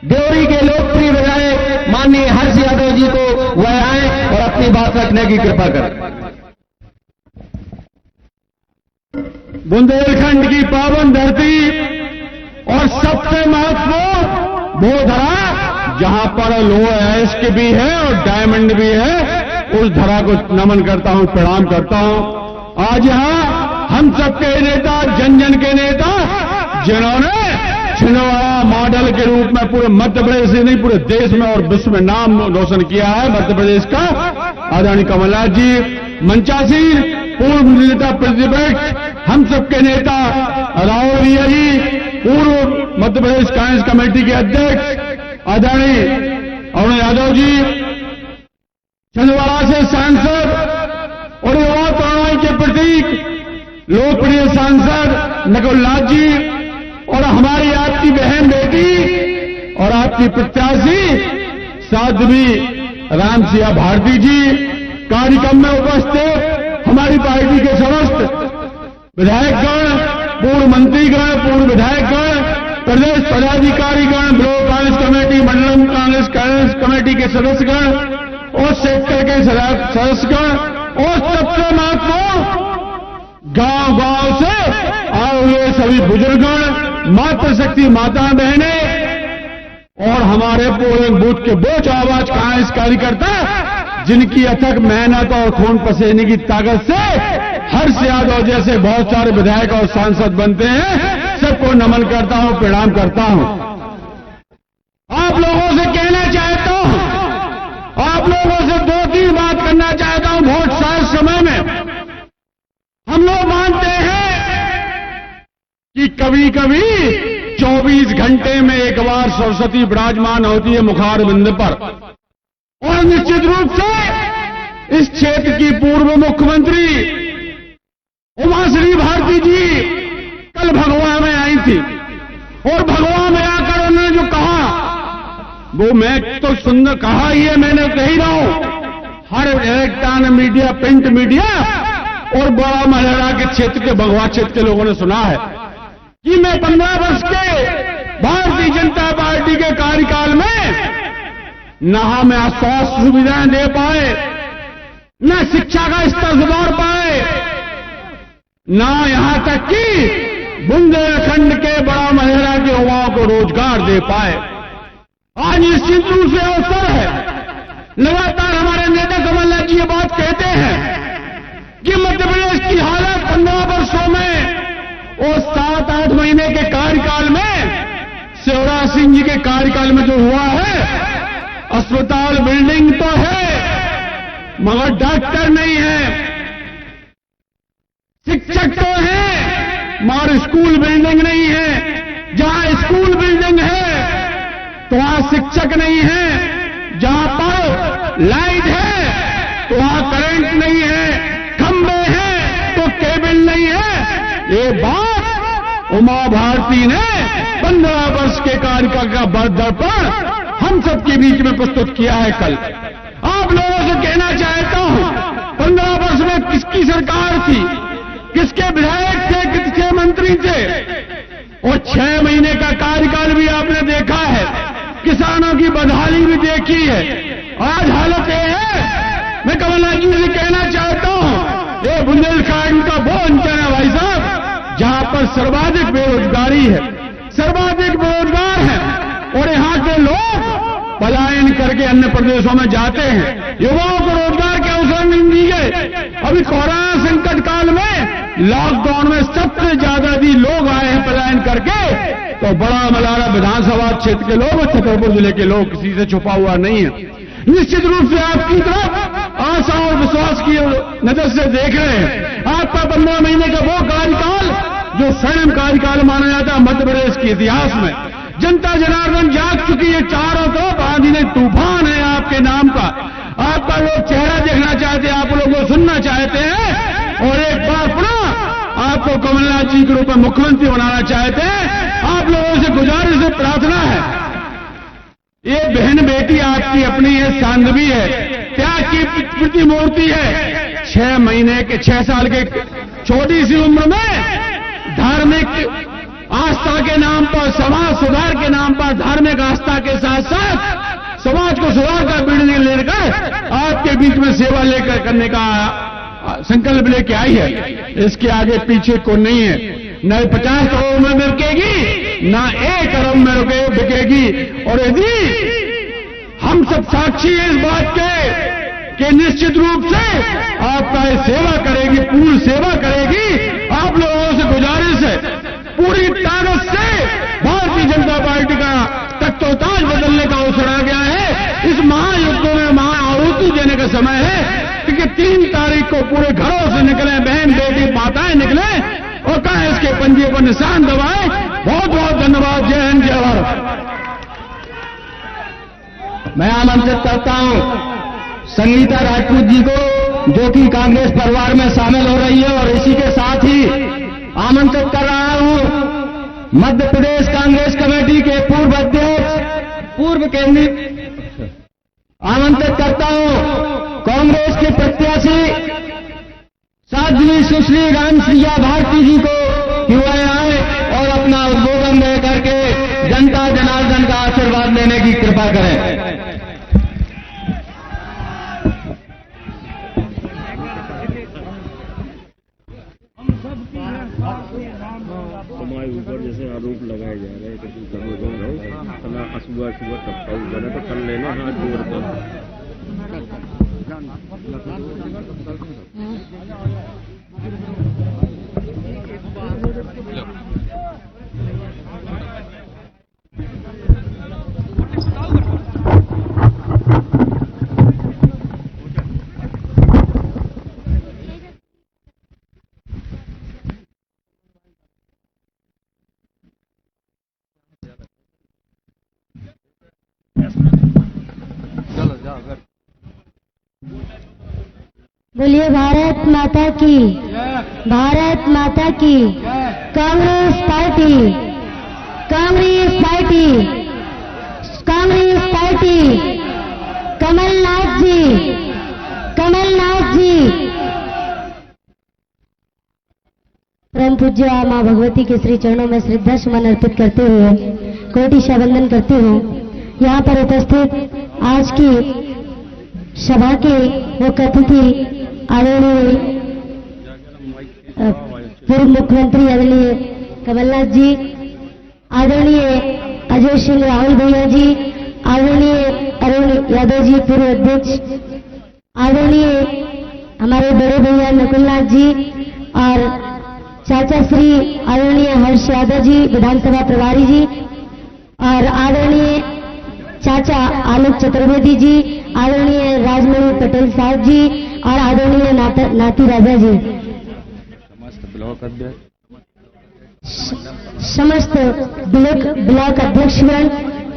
देवरी के लोकप्रिय विधायक माननीय हर्ष यादव जी को वह आए और अपनी बात रखने की कृपा करें। बुंदेलखंड की पावन धरती और सबसे महत्वपूर्ण वो धरा जहां पर लोह अयस्क भी है और डायमंड भी है, उस धरा को नमन करता हूं, प्रणाम करता हूं। आज यहां हम सबके नेता, जन जन के नेता, जिन्होंने छिंदवाड़ा मॉडल के रूप में पूरे मध्य प्रदेश से नहीं पूरे देश में और विश्व में नाम रोशन किया है मध्य प्रदेश का, आदरणीय कमलनाथ जी, मंचासीन पूर्व नेता प्रतिपक्ष, हम सबके नेता राहुल जी, पूर्व मध्य प्रदेश कांग्रेस कमेटी के अध्यक्ष आदरणीय अरुण यादव जी, छिंदवाड़ा से सांसद और युवा तरुणाई के प्रतीक लोकप्रिय सांसद नकुलनाथ जी, और हमारी आपकी बहन बेटी और आपकी प्रत्याशी साध्वी रामसिया भारती जी, कार्यक्रम में उपस्थित हमारी पार्टी के समस्त विधायकगण, पूर्व मंत्रीगण, पूर्व विधायकगण, प्रदेश पदाधिकारीगण, ब्लॉक कांग्रेस कमेटी, मंडलम कांग्रेस कमेटी के सदस्यगण और सेक्टर के सदस्यगण और सबसे महत्वपूर्ण गांव-गांव से आए हुए सभी बुजुर्गगण, मातृशक्ति माता बहनें और हमारे पोलिंग बूथ के बोझ आवाज कांग्रेस कार्यकर्ता, जिनकी अथक मेहनत और खून पसीने की ताकत से हर्ष यादव जैसे बहुत सारे विधायक और सांसद बनते हैं, सबको नमन करता हूं, प्रणाम करता हूं। आप लोगों से कहना चाहता हूं, आप लोगों से 2-3 बात करना चाहता हूं। वोट शायद समय में हम लोग मानते हैं कि कभी कभी 24 घंटे में एक बार सरस्वती विराजमान होती है मुखार बिंद पर, और निश्चित रूप से इस क्षेत्र की पूर्व मुख्यमंत्री उमाश्री भारती जी कल भगवा में आई थी, और भगवा में आकर उन्होंने जो कहा वो मैं तो सुंदर कहा ही है, मैंने कह ही रहा हूं, हर इलेक्ट्रॉनिक मीडिया, प्रिंट मीडिया और बड़ा मलेरा के क्षेत्र के भगवा क्षेत्र के लोगों ने सुना है कि मैं 15 वर्ष के भारतीय जनता पार्टी के कार्यकाल में न हमें स्वास्थ्य सुविधाएं दे पाए, न शिक्षा का स्तर सुधार पाए, न यहां तक कि बुंदेलखंड के बड़ा मलेरा के युवाओं को रोजगार दे पाए। आज निश्चित रूप से अवसर है, लगातार हमारे नेता कमलनाथ जी ये बात कहते हैं कि मध्य प्रदेश की हालत 15 वर्षों में और 7-8 महीने के कार्यकाल में शिवराज सिंह जी के कार्यकाल में जो हुआ है, अस्पताल बिल्डिंग तो है मगर डॉक्टर नहीं है, शिक्षक तो है मगर स्कूल बिल्डिंग नहीं है। जहां स्कूल बिल्डिंग है तो वहां शिक्षक नहीं है, जहां पर लाइट है तो वहां करंट नहीं है, खंभे हैं तो केबल नहीं है। ये बात उमा भारती ने 15 वर्ष के कार्यकाल का बर्दर पर हम सबके बीच में प्रस्तुत किया है। कल आप लोगों से कहना चाहता हूं, 15 वर्ष में किसकी सरकार थी, किसके विधायक थे, किसके मंत्री थे, और 6 महीने का कार्यकाल भी आपने देखा है, किसानों की बदहाली भी देखी है। आज हालत यह है, मैं कमलनाथ जी से कहना चाहता हूं, ये बुंदेलखंड का वो अंचल है भाई साहब जहां पर सर्वाधिक बेरोजगारी है, सर्वाधिक बेरोजगार है, और यहां के लोग पलायन करके अन्य प्रदेशों में जाते हैं। युवाओं को रोजगार के अवसर नहीं दिए। अभी कोरोना संकट काल में लॉकडाउन में सबसे ज्यादा भी लोग आए हैं पलायन करके, तो बड़ा मलारा विधानसभा क्षेत्र के लोग और छतरपुर जिले के लोग किसी से छुपा हुआ नहीं है। निश्चित रूप से आपकी तरफ आशा और विश्वास की नजर से देख रहे हैं। आपका 15 महीने का वो कार्यकाल जो स्वर्णिम कार्यकाल माना जाता है मध्य प्रदेश के इतिहास में। जनता जनार्दन जाग चुकी है, चारों तरफ आंधी ने तूफान है आपके नाम का। आपका लोग चेहरा देखना चाहते हैं, आप लोगों को सुनना चाहते हैं, और एक बार पुनः आपको कमलनाथ जी के रूप में मुख्यमंत्री बनाना चाहते हैं। आप लोगों से गुजारिश है, प्रार्थना है, ये बहन बेटी आपकी अपनी है, सांदवी है, त्याग की प्रतिमूर्ति है। 6 साल के छोटी सी उम्र में धार्मिक आस्था के नाम पर, समाज सुधार के नाम पर, धार्मिक आस्था के साथ साथ समाज को सुधार का बिल्डिंग लेकर आपके बीच में सेवा लेकर करने का संकल्प लेके आई है। इसके आगे पीछे को नहीं है। न 50 करोड़ में बिकेगी, न 1 अरब में बिकेगी। और यदि हम सब साक्षी हैं इस बात के कि निश्चित रूप से आपका ये सेवा करेगी, पूर्ण सेवा करेगी। आप लोगों से गुजारिश है, पूरी ताकत से भारतीय जनता पार्टी का तख्तोताज बदलने का अवसर आ गया है। इस महायुद्ध में महाआहुति देने का समय है, क्योंकि 3 तारीख को पूरे घरों से निकले, बहन बेटी माताएं निकले और कहा इसके पंजे पर निशान दबाए। बहुत बहुत धन्यवाद। जय हिंद, जय भारत। मैं आमंत्रित करता हूं संगीता राजपूत जी को, जो कि कांग्रेस परिवार में शामिल हो रही है, और इसी के साथ ही आमंत्रित कर रहा हूं मध्य प्रदेश कांग्रेस कमेटी के पूर्व अध्यक्ष, पूर्व केंद्रीय, आमंत्रित करता हूं कांग्रेस के प्रत्याशी साध्वी सुश्री रामप्रिया भारती जी को कि वह आए और अपना उद्बोधन दे करके जनता जनार्दन का आशीर्वाद लेने की कृपा करें। हमारे ऊपर जैसे आरोप लगाए जा रहे हैं कि सुबह टप्पा बने तो कल लेना हाथ जोड़कर। बोलिए भारत माता की, भारत माता की। Congress party, Congress party, Congress party. Kamal Nath ji, Kamal Nath ji. परम पूज्य मां भगवती के श्री चरणों में श्रद्धा सुमन अर्पित करते हुए कोटि वंदन करती हूँ। यहाँ पर उपस्थित आज की सभा के मुख्य अतिथि आदरणीय पूर्व मुख्यमंत्री आदरणीय कमलनाथ जी, आदरणीय अजय सिंह राहुल भैया जी, आदरणीय अरुण यादव जी पूर्व अध्यक्ष, आदरणीय हमारे बड़े भैया नकुलनाथ जी और चाचा श्री आदरणीय हर्ष यादव जी विधानसभा प्रभारी जी, और आदरणीय चाचा आलोक चतुर्वेदी जी, आदरणीय राजमणि पटेल साहब जी और आदरणीय नाती राजा जी, समस्त ब्लॉक अध्यक्षगण,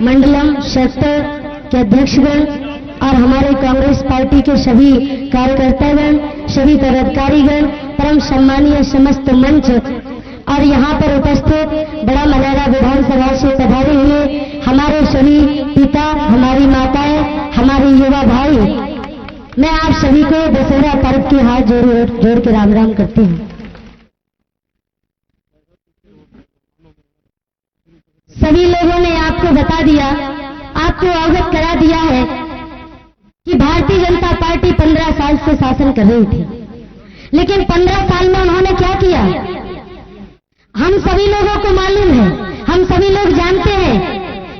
मंडलम सेक्टर के अध्यक्षगण और हमारे कांग्रेस पार्टी के सभी कार्यकर्तागण, सभी पदाधिकारीगण, परम सम्मानीय समस्त मंच और यहाँ पर उपस्थित बड़ा मलेरा विधानसभा से पधारे हुए हमारे सभी पिता, हमारी माताएं, हमारे युवा भाई, मैं आप सभी को दशहरा पर्व के हाथ जोड़ के राम राम करती हूँ। सभी लोगों ने आपको बता दिया, आपको अवगत करा दिया है कि भारतीय जनता पार्टी 15 साल से शासन कर रही थी, लेकिन 15 साल में उन्होंने क्या किया हम सभी लोगों को मालूम है, हम सभी लोग जानते हैं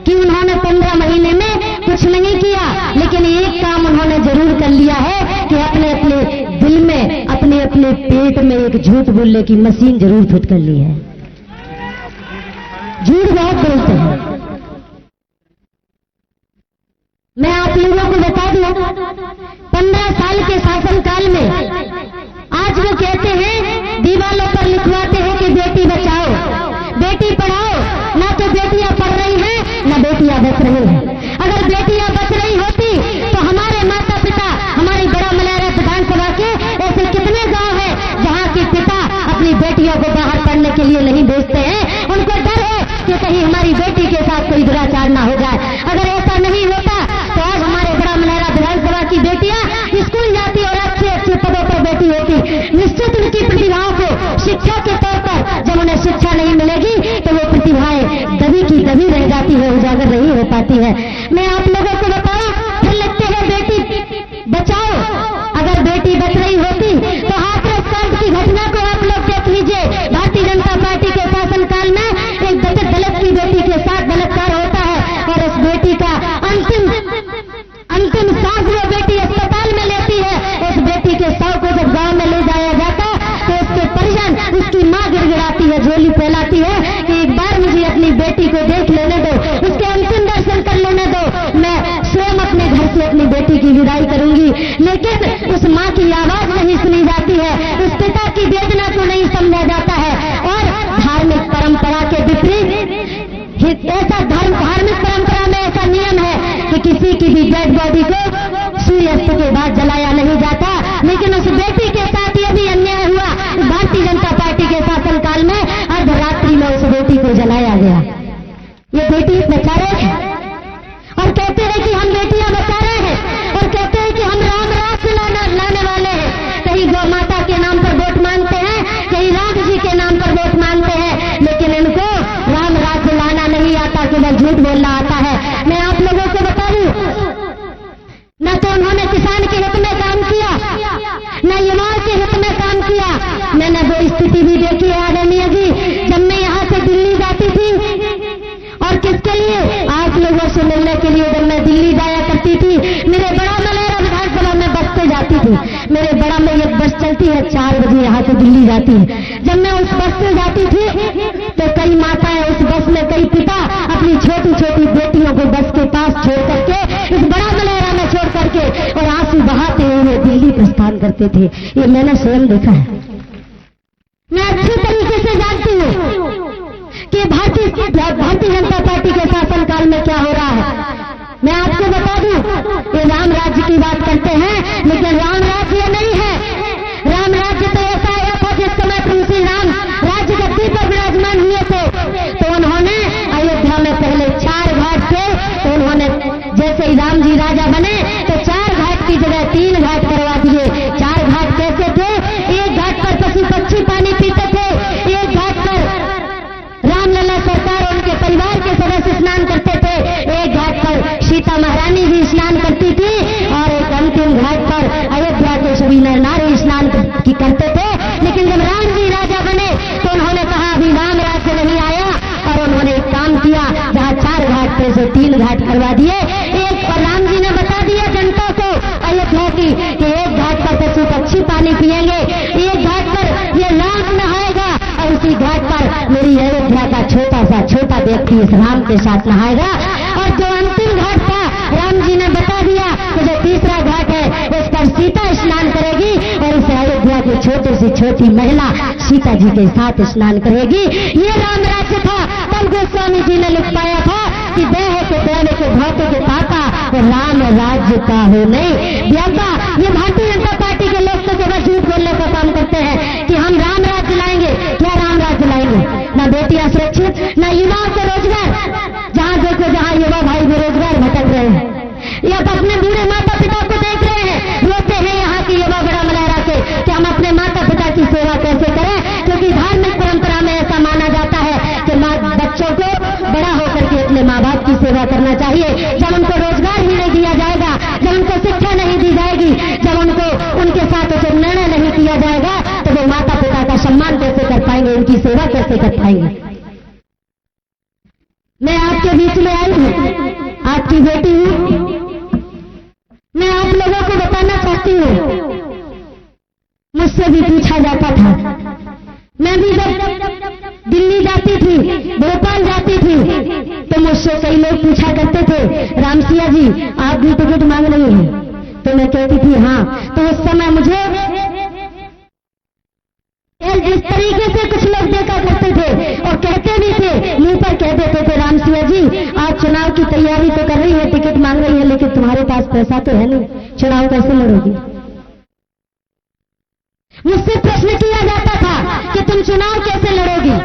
कि उन्होंने 15 महीने में कुछ नहीं किया, लेकिन एक काम उन्होंने जरूर कर लिया है कि अपने अपने दिल में, अपने अपने पेट में एक झूठ बोलने की मशीन जरूर फिट कर ली है। झूठ बहुत बोलते हैं। मैं आप लोगों को बता दूं, 15 साल के शासनकाल में आज वो कहते हैं, दीवालों पर लिखवाते हैं कि बेटी बचाओ, बेटी पढ़ाओ, ना तो बेटियां पढ़ रही हैं, ना बेटियां बच रही हैं। अगर बेटियां बच रही होती तो हमारे माता पिता, हमारी बड़ा मलेरा विधानसभा के ऐसे कितने गांव हैं जहां के पिता अपनी बेटियों को बाहर पढ़ने के लिए नहीं भेजते हैं, उनको डर है कि कहीं हमारी बेटी के साथ कोई दुराचार ना हो जाए। अगर ऐसा नहीं होता तो आज हमारे बड़ा मलेरा विधानसभा की बेटियां स्कूल जाती और अच्छे अच्छे पदों पर बैठी होती। निश्चित उनकी प्रतिभाओं को शिक्षा के तौर पर जब उन्हें शिक्षा नहीं मिलेगी तो वो प्रतिभाएं दबी की दबी रह जाती है, उजागर नहीं हो पाती है। मैं आप लोगों को बताऊं, फिर लिखते हैं बेटी बचाओ, अगर बेटी बच रही होती तो हाथरस कांड की घटना को आप लोग देख लीजिए। भारतीय जनता पार्टी के शासनकाल में एक दलित की बेटी के साथ बलात्कार होता है और उस बेटी का अंतिम सांस वो बेटी अस्पताल में लेती है। उस बेटी के शव को जब गांव में ले जाया जाता तो उसके परिजन, उसकी मां गिड़गिड़ाती है, झोली फैलाती है कि एक बार मुझे अपनी बेटी को देख लेने दो, उसके अंतिम दर्शन कर लेने दो, मैं स्वयं अपने घर से अपनी बेटी की विदाई करूंगी। लेकिन उस मां की आवाज नहीं सुनी जाती है, उस पिता की वेदना को नहीं समझा जाता है। और धार्मिक परंपरा के विपरीत ऐसा धार्मिक परंपरा में ऐसा नियम है कि किसी की भी डेड बॉडी को सूर्यास्त के बाद जलाया नहीं जाता, लेकिन उस बेटी के साथ ये भी अन्याय हुआ। भारतीय जनता पार्टी के शासनकाल में अर्धरात्रि में उस बेटी को जलाया गया। ये बेटी बचा रहे हैं और कहते हैं कि हम बेटियां बचा रहे हैं और कहते हैं कि हम राम राज्य लाने वाले हैं। कहीं गौ माता के नाम पर वोट मांगते हैं, कहीं राम जी के नाम पर वोट मांगते हैं, लेकिन इनको राम राज्य लाना नहीं आता, केवल झूठ बोलना आता है। मैं आप लोगों को बता दूं, न तो उन्होंने किसान के हित में काम किया, न युवाओं के हित में काम किया। मैंने वो स्थिति भी देखी है आदरणीय जी, जब मैं यहाँ से दिल्ली जाती थी और किसके लिए, आप लोगों से मिलने के लिए जब मैं दिल्ली जाया करती थी, मेरे बड़ा मलेरा विधानसभा में बस से जाती थी। मेरे बड़ा में एक बस चलती है 4 बजे यहाँ से दिल्ली जाती है। जब मैं उस बस से जाती थी तो कई माताएं उस बस में, कई पिता अपनी छोटी छोटी बेटियों को बस के पास छोड़ करके, इस बड़ा मलेरा में छोड़ करके और आंसू बहाते हुए दिल्ली प्रस्थान करते थे। ये मैंने स्वयं देखा है। मैं अच्छी तरीके से जानती हूँ कि भारतीय जनता पार्टी के शासनकाल में क्या हो रहा है। मैं आपको बता दूं, ये राम राज्य की बात करते हैं, लेकिन राम राज्य नहीं है। राम राज्य तो ऐसा आया था जिस समय प्रभु श्री राम राज्य गद्दी पर विराजमान हुए थे तो उन्होंने अयोध्या में पहले 4 घाट थे, तो उन्होंने जैसे ही राम जी राजा बने तो 4 घाट की जगह 3 घाट करवा दिए। 4 घाट कैसे थे? एक घाट पर पशु पक्षी पानी पीते थे, एक घाट पर रामलला सरकार और उनके परिवार के सदस्य स्नान करते थे, एक घाट पर घाट करवा दिए। एक और राम जी ने बता दिया जनता को अयोध्या की कि एक घाट पर पशु पक्षी पानी पिएंगे, एक घाट पर ये राम नहाएगा और उसी घाट पर मेरी अयोध्या का छोटा व्यक्ति इस राम के साथ नहाएगा। और जो अंतिम घाट था राम जी ने बता दिया कि जो तीसरा घाट है उस पर सीता स्नान करेगी और इस अयोध्या की छोटी से छोटी महिला सीता जी के साथ स्नान करेगी। ये राम राज्य था। तब गोस्वामी जी ने लिख पाया था कि देह के देने के भाते के पाता तो राम राज्य का हो नहीं। व्यापा ये भारतीय जनता पार्टी के लोग तो केवल झूठ बोलने का काम करते हैं कि हम राम राज्य लाएंगे। क्या राम राज्य लाएंगे? ना बेटियां सुरक्षित, ना युवाओं को रोजगार। जहां देखो जहां युवा भाई बेरोजगार भटक रहे हैं, या अपने बूढ़े माता पिता को देख रहे हैं, रोते हैं यहाँ की युवा बड़ा मलहरा से कि हम अपने माता पिता की सेवा कैसे करें, क्योंकि धार्मिक परंपरा में ऐसा माना जाता है कि बच्चों को बड़ा होकर के अपने माँ बाप की सेवा करना चाहिए। जब उनको रोजगार ही नहीं दिया जाएगा, जब उनको शिक्षा नहीं दी जाएगी, जब उनको उनके साथ उचित निर्णय नहीं किया जाएगा, तो वो माता पिता का सम्मान कैसे कर पाएंगे, उनकी सेवा कैसे कर पाएंगे। मैं आपके बीच में आई हूँ, आपकी बेटी हूँ। मैं आप लोगों को बताना चाहती हूँ, मुझसे भी पूछा जाता था। मैं भी जब दिल्ली जाती थी, भोपाल जाती थी, तो मुझसे कई लोग पूछा करते थे, रामसिया जी आप भी टिकट मांग रही हैं? तो मैं कहती थी हाँ। तो उस समय मुझे इस तरीके से कुछ लोग देखा करते थे और कहते भी थे, मुंह पर कह देते थे, रामसिया जी आप चुनाव की तैयारी तो कर रही है, टिकट मांग रही है, लेकिन तुम्हारे पास पैसा तो है नहीं, चुनाव कैसे लड़ोगी? मुझसे प्रश्न किया जाता था कि तुम चुनाव कैसे लड़ोगी,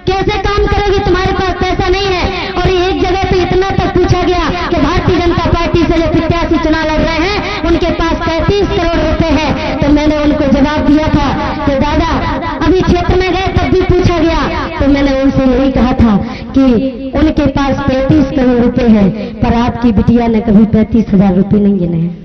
कैसे काम करोगी, तुम्हारे पास पैसा नहीं है। और एक जगह पे इतना तक पूछा गया कि भारतीय जनता पार्टी से जो प्रत्याशी चुनाव लड़ रहे हैं उनके पास 35 करोड़ रुपए है। तो मैंने उनको जवाब दिया था कि दादा अभी क्षेत्र में गए तब भी पूछा गया, तो मैंने उनसे यही कहा था कि उनके पास 35 करोड़ रुपए है, पर आपकी बिटिया ने कभी 35,000 रुपए नहीं गिने हैं।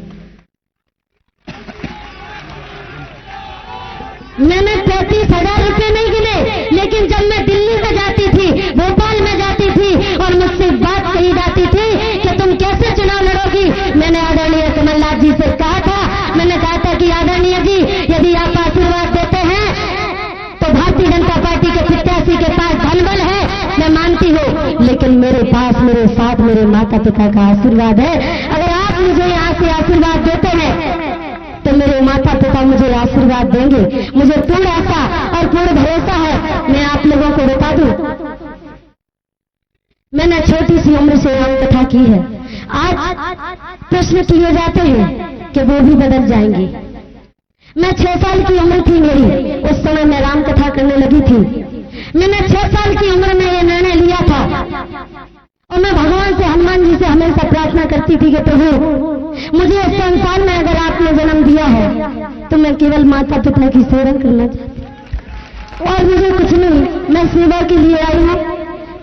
मैंने 35,000 रुपए नहीं गिने, लेकिन जब मैं दिल्ली में जाती थी, भोपाल में जाती थी और मुझसे बात कही जाती थी कि तुम कैसे चुनाव लड़ोगी, मैंने आदरणीय कमलनाथ जी से कहा था, मैंने कहा था कि आदरणीय जी यदि आप आशीर्वाद देते हैं तो भारतीय जनता पार्टी के प्रत्याशी के पास धनबल है, मैं मानती हूँ, लेकिन मेरे पास मेरे साथ मेरे माता पिता का आशीर्वाद है। अगर आप मुझे यहाँ से आशीर्वाद देते हैं तो मेरे माता पिता मुझे आशीर्वाद देंगे। मुझे पूर्ण आशा और पूर्ण भरोसा है। मैं आप लोगों को बता दूं, मैंने छोटी सी उम्र से राम कथा की है। आज प्रश्न किए जाते हैं कि वो भी बदल जाएंगे। मैं 6 साल की उम्र थी मेरी, उस समय मैं राम कथा करने लगी थी। मैंने 6 साल की उम्र में ये निर्णय लिया था और मैं भगवान से, हनुमान जी से हमेशा प्रार्थना करती थी कि प्रभु मुझे इस संसार में अगर आपने जन्म दिया है तो मैं केवल माता पिता की सेवा करना चाहती हूँ और मुझे कुछ नहीं। मैं सेवा के लिए आई हूँ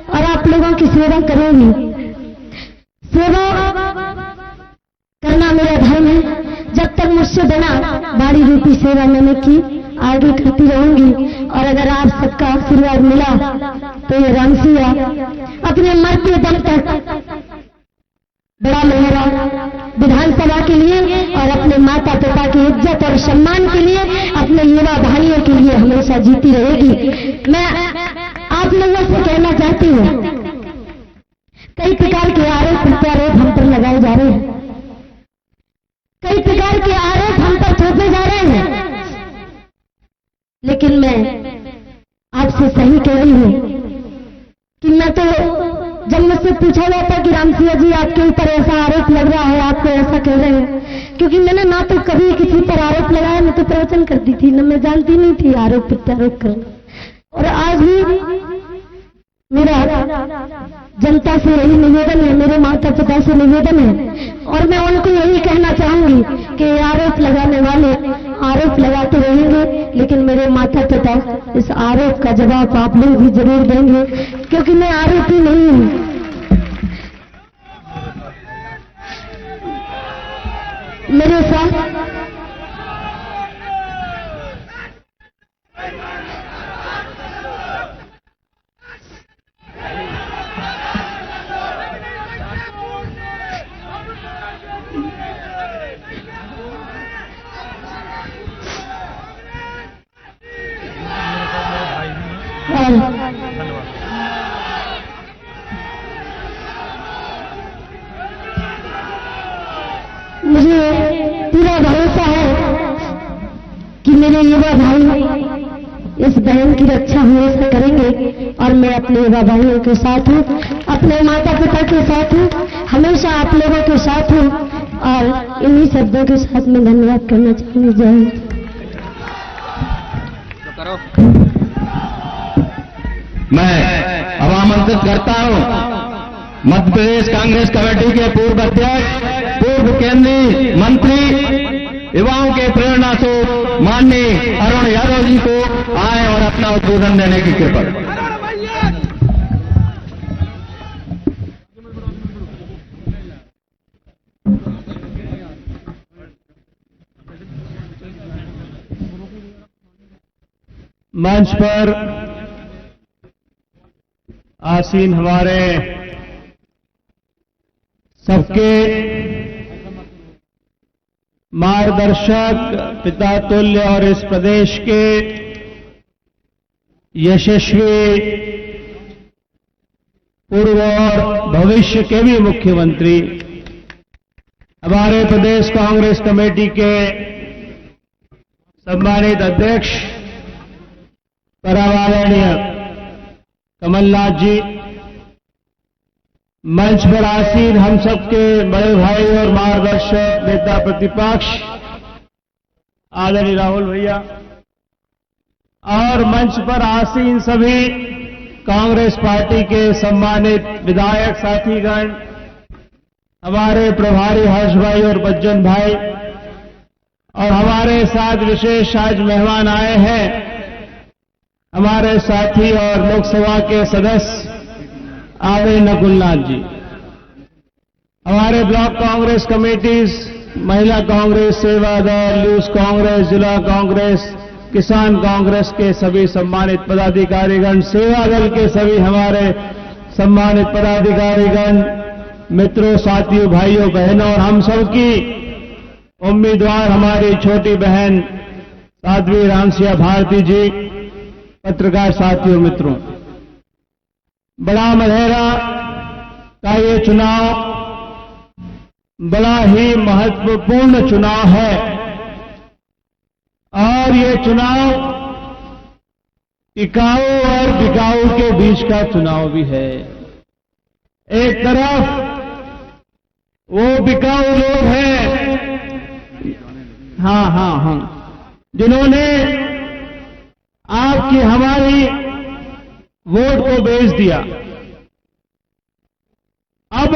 और आप लोगों की सेवा करूंगी। सेवा करना मेरा धर्म है। जब तक मुझसे बना बाड़ी रूपी सेवा मैंने की, आगे करती रहूंगी। और अगर आप सबका आशीर्वाद मिला तो ये रामसिया अपने मरते दम तक बड़ा मेहरा विधानसभा के लिए और अपने माता पिता की इज्जत और सम्मान के लिए, अपने युवा भाइयों के लिए हमेशा जीती रहेगी। मैं आप लोगों से कहना चाहती हूँ, कई प्रकार के आरोप प्रत्यारोप हम पर लगाए जा रहे हैं, कई प्रकार के आरोप हम पर थोपे जा रहे हैं, लेकिन मैं आपसे सही कह रही हूँ कि मैं तो, जब मुझसे पूछा जाता कि रामसिया जी आपके ऊपर ऐसा आरोप लग रहा है, आपको ऐसा कह रहे हैं, क्योंकि मैंने ना तो कभी किसी पर आरोप लगाया, ना तो प्रवचन करती थी, ना मैं जानती नहीं थी आरोप प्रत्यारोप करना। और आज भी मेरा जनता से यही निवेदन है, मेरे माता पिता से निवेदन है और मैं उनको यही कहना चाहूंगी कि आरोप लगाने वाले आरोप लगाते रहेंगे, लेकिन मेरे माता पिता इस आरोप का जवाब आप लोग भी जरूर देंगे, क्योंकि मैं आरोपी नहीं हूं। मेरे साथ इस बहन की रक्षा हमेशा करेंगे और मैं अपने युवा भाइयों के साथ हूँ, अपने माता पिता के साथ हूँ, हमेशा आप लोगों के साथ हूँ और इन्हीं शब्दों के साथ मैं धन्यवाद करना चाहूंगी। जय हिंद। मैं अब आमंत्रित करता हूं मध्य प्रदेश कांग्रेस कमेटी के पूर्व अध्यक्ष, पूर्व केंद्रीय मंत्री, युवाओं के प्रेरणा स्रोत माननीय अरुण यादव जी को आए और अपना उद्बोधन देने की कृपा करें। मंच पर आसीन हमारे सबके मार्गदर्शक, पिता तुल्य और इस प्रदेश के यशस्वी पूर्व और भविष्य के भी मुख्यमंत्री, हमारे प्रदेश कांग्रेस कमेटी के सम्मानित अध्यक्ष परम आदरणीय कमलनाथ जी, मंच पर आसीन हम सबके बड़े भाई और मार्गदर्शक नेता प्रतिपक्ष आदरणीय राहुल भैया, और मंच पर आसीन सभी कांग्रेस पार्टी के सम्मानित विधायक साथीगण, हमारे प्रभारी हर्ष भाई और बच्चन भाई, और हमारे साथ विशेष आज मेहमान आए हैं हमारे साथी और लोकसभा के सदस्य आदरणीय नकुलनाथ जी, हमारे ब्लॉक कांग्रेस कमेटीज, महिला कांग्रेस, सेवा दल, यूथ कांग्रेस, जिला कांग्रेस, किसान कांग्रेस के सभी सम्मानित पदाधिकारीगण, सेवा दल के सभी हमारे सम्मानित पदाधिकारीगण, मित्रों, साथियों, भाइयों, बहनों, और हम सबकी उम्मीदवार हमारी छोटी बहन साध्वी रामसिया भारती जी, पत्रकार साथियों, मित्रों, बड़ा मधेरा का ये चुनाव बड़ा ही महत्वपूर्ण चुनाव है और ये चुनाव टिकाऊ और बिकाऊ के बीच का चुनाव भी है। एक तरफ वो बिकाऊ लोग हैं, हाँ, जिन्होंने आपकी हमारी वोट को बेच दिया। अब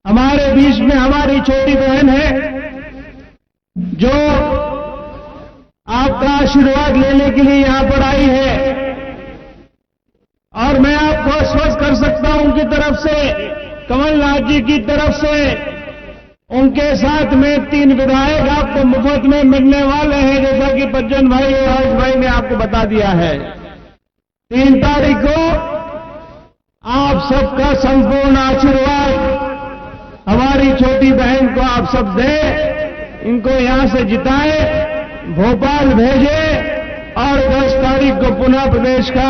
हमारे बीच में हमारी छोटी बहन है जो आपका आशीर्वाद लेने के लिए यहां पर आई है, और मैं आपको आश्वस्त कर सकता हूं उनकी तरफ से, कमलनाथ जी की तरफ से, उनके साथ में 3 विधायक आपको मुफ्त में मिलने वाले हैं, जैसा कि बच्चन भाई और हर्ष भाई ने आपको बता दिया है। 3 तारीख को आप सबका संपूर्ण आशीर्वाद हमारी छोटी बहन को आप सब दें, इनको यहां से जिताएं, भोपाल भेजें और 10 तारीख को पुनः प्रदेश का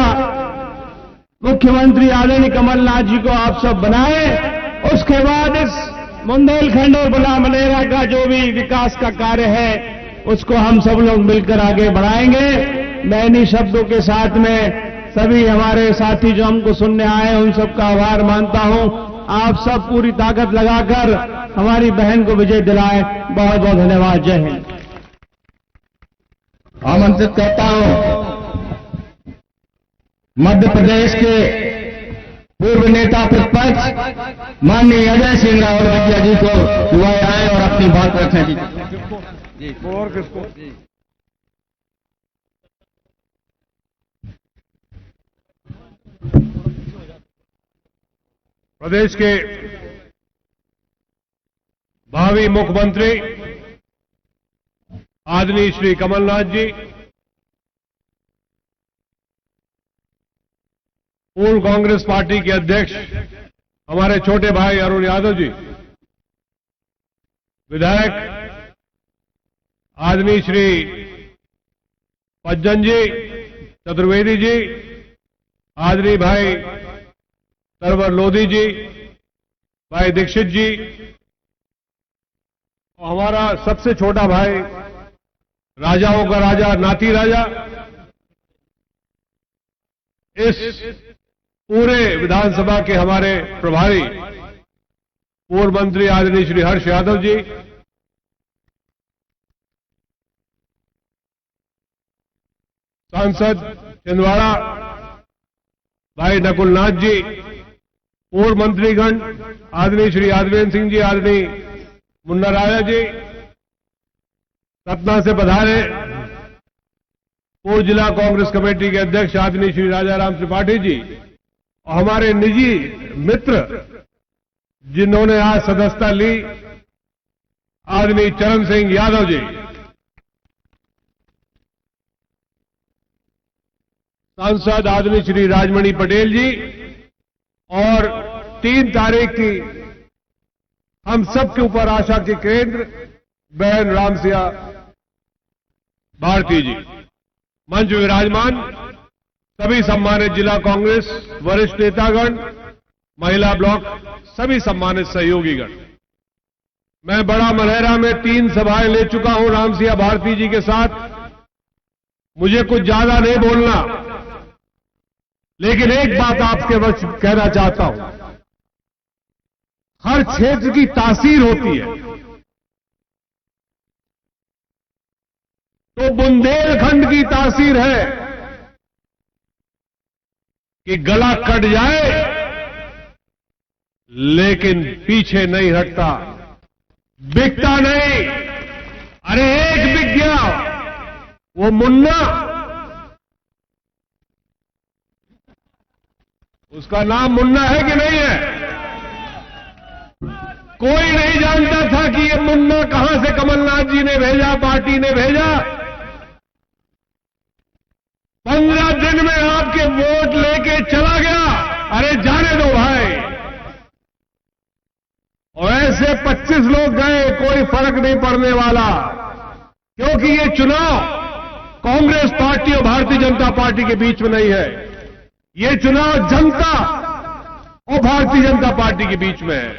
मुख्यमंत्री आदरणीय कमलनाथ जी को आप सब बनाएं। उसके बाद इस बुंदेलखंड और बुलामलेरा का जो भी विकास का कार्य है उसको हम सब लोग मिलकर आगे बढ़ाएंगे। मैं इन्हीं शब्दों के साथ में सभी हमारे साथी जो हमको सुनने आए उन सबका आभार मानता हूं। आप सब पूरी ताकत लगाकर हमारी बहन को विजय दिलाएं। बहुत बहुत धन्यवाद। जय हिंद। आमंत्रित करता हूं मध्य प्रदेश के पूर्व नेता प्रतिपक्ष माननीय अजय सिंह रावल भैया जी को हुआ आए और अपनी बात रखें। जी और किसको प्रदेश के भावी मुख्यमंत्री आदरणीय श्री कमलनाथ जी, पूर्व कांग्रेस पार्टी के अध्यक्ष हमारे छोटे भाई अरुण यादव जी, विधायक आदरणीय श्री पज्जन जी, चतुर्वेदी जी, आदरणीय भाई सरवर लोधी जी, भाई दीक्षित जी, और हमारा सबसे छोटा भाई राजाओं का राजा, नाती राजा इस पूरे विधानसभा के हमारे प्रभारी पूर्व मंत्री आदरणीय श्री हर्ष यादव जी, सांसद छिंदवाड़ा भाई नकुल नाथ जी, पूर्व मंत्रीगण आदरणीय श्री यादवेंद्र सिंह जी, आदरणीय मुन्ना राजा जी, सतना से पधारे पूर्व जिला कांग्रेस कमेटी के अध्यक्ष आदरणीय श्री राजाराम त्रिपाठी जी, और हमारे निजी मित्र जिन्होंने आज सदस्यता ली, आदरणीय चरण सिंह यादव जी, सांसद आदरणीय श्री राजमणि पटेल जी, और 3 तारीख की हम सबके ऊपर आशा के केंद्र बहन रामसिया भारती जी, मंच विराजमान सभी सम्मानित जिला कांग्रेस वरिष्ठ नेतागण, महिला ब्लॉक सभी सम्मानित सहयोगीगण। मैं बड़ा मलहरा में 3 सभाएं ले चुका हूं रामसिया भारती जी के साथ, मुझे कुछ ज्यादा नहीं बोलना, लेकिन एक बात आपके वक्त कहना चाहता हूं, हर क्षेत्र की तासीर होती है, तो बुंदेलखंड की तासीर है कि गला कट जाए लेकिन पीछे नहीं हटता, बिकता नहीं। अरे एक बिक गया वो मुन्ना, उसका नाम मुन्ना है कि नहीं है? कोई नहीं जानता था कि ये मुन्ना कहां से कमलनाथ जी ने भेजा, पार्टी ने भेजा। 15 दिन में आपके वोट लेके चला गया। अरे जाने दो भाई। और ऐसे 25 लोग गए, कोई फर्क नहीं पड़ने वाला, क्योंकि ये चुनाव कांग्रेस पार्टी और भारतीय जनता पार्टी के बीच में नहीं है, ये चुनाव जनता और भारतीय जनता पार्टी के बीच में है,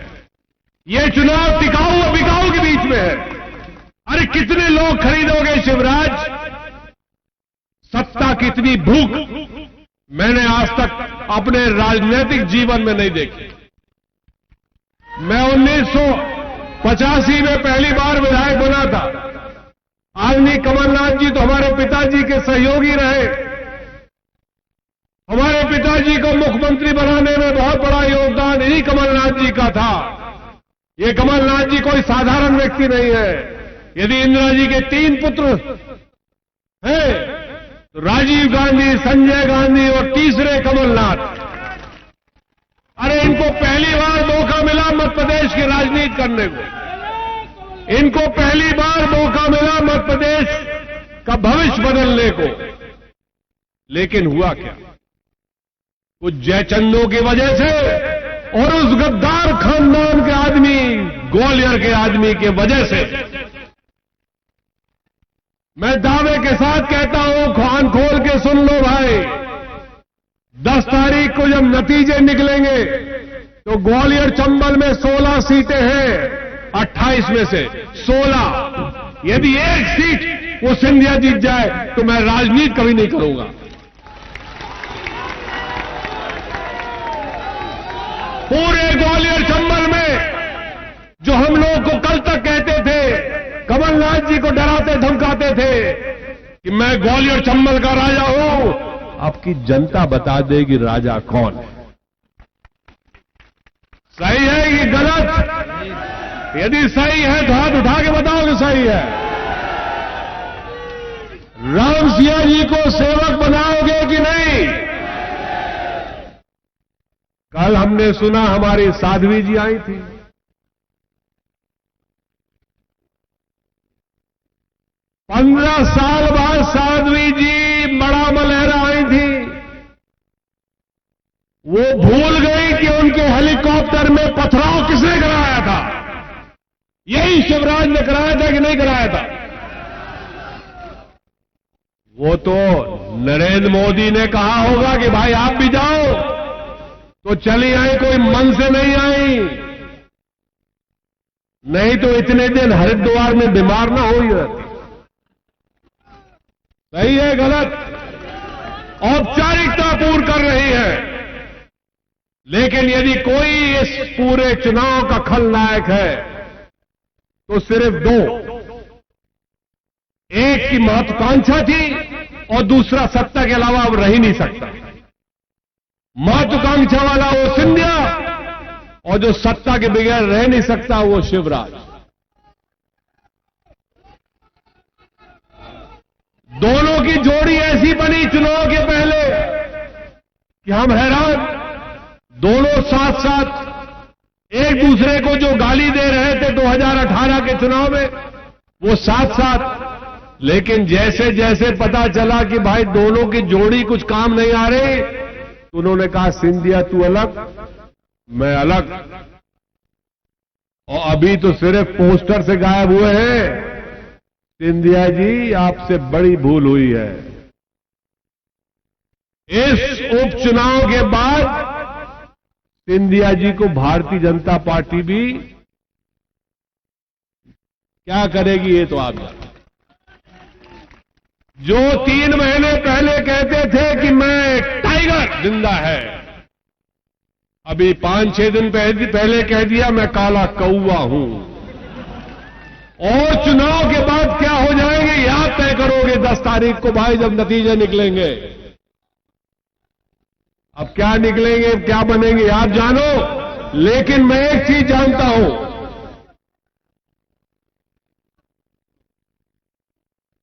ये चुनाव टिकाऊ और बिकाऊ के बीच में है। अरे कितने लोग खरीदोगे शिवराज? सत्ता की इतनी भूख मैंने आज तक अपने राजनीतिक जीवन में नहीं देखी। मैं 1985 में पहली बार विधायक बना था। आदरणीय कमलनाथ जी तो हमारे पिताजी के सहयोगी रहे। हमारे पिताजी को मुख्यमंत्री बनाने में बहुत बड़ा योगदान इन्हीं कमलनाथ जी का था। ये कमलनाथ जी कोई साधारण व्यक्ति नहीं है। यदि इंदिरा जी के 3 पुत्र हैं तो राजीव गांधी, संजय गांधी और तीसरे कमलनाथ। अरे इनको पहली बार मौका मिला मध्य प्रदेश की राजनीति करने को। इनको पहली बार मौका मिला मध्य प्रदेश का भविष्य बदलने को। लेकिन हुआ क्या? कुछ जयचंदों की वजह से और उस गद्दार खानदान के आदमी, ग्वालियर के आदमी के वजह से, मैं दावे के साथ कहता हूं, कान खोल के सुन लो भाई, 10 तारीख को जब नतीजे निकलेंगे तो ग्वालियर चंबल में 16 सीटें हैं, 28 में से 16। यदि एक सीट वो सिंधिया जीत जाए तो मैं राजनीति कभी नहीं करूंगा। पूरे ग्वालियर चंबल में जो हम लोग को कल तक कहते थे, कमलनाथ जी को डराते धमकाते थे कि मैं ग्वालियर चंबल का राजा हूं, आपकी जनता बता देगी राजा कौन है। सही है कि गलत? यदि सही है तो हाथ उठा के बताओ कि सही है। रामसिया जी को सेवक बनाओगे कि नहीं? कल हमने सुना हमारी साध्वी जी आई थी। 15 साल बाद साध्वी जी बड़ा मलहरा आई थी। वो भूल गई कि उनके हेलीकॉप्टर में पथराव किसने कराया था। यही शिवराज ने कराया था कि नहीं कराया था? वो तो नरेंद्र मोदी ने कहा होगा कि भाई आप भी जाओ, तो चली आई, कोई मन से नहीं आई। नहीं तो इतने दिन हरिद्वार में बीमार ना हो ही रहती। सही है गलत? औपचारिकता पूर्ण कर रही है। लेकिन यदि कोई इस पूरे चुनाव का खलनायक है तो सिर्फ दो, एक की महत्वाकांक्षा थी और दूसरा सत्ता के अलावा अब रह ही नहीं सकता। महत्वाकांक्षा वाला वो सिंधिया और जो सत्ता के बगैर रह नहीं सकता वो शिवराज। दोनों की जोड़ी ऐसी बनी चुनाव के पहले कि हम हैरान, दोनों साथ साथ एक दूसरे को जो गाली दे रहे थे 2018 के चुनाव में वो साथ साथ, लेकिन जैसे जैसे पता चला कि भाई दोनों की जोड़ी कुछ काम नहीं आ रही तो उन्होंने कहा सिंधिया तू अलग मैं अलग, और अभी तो सिर्फ पोस्टर से गायब हुए हैं। सिंधिया जी आपसे बड़ी भूल हुई है। इस उपचुनाव के बाद सिंधिया जी को भारतीय जनता पार्टी भी क्या करेगी ये तो आप जानते। जो 3 महीने पहले कहते थे कि मैं टाइगर जिंदा है, अभी 5-6 दिन पहले कह दिया मैं काला कौवा हूं। और चुनाव के बाद क्या हो जाएंगे ये आप तय करोगे 10 तारीख को भाई, जब नतीजे निकलेंगे। अब क्या निकलेंगे क्या बनेंगे आप जानो, लेकिन मैं एक चीज जानता हूं,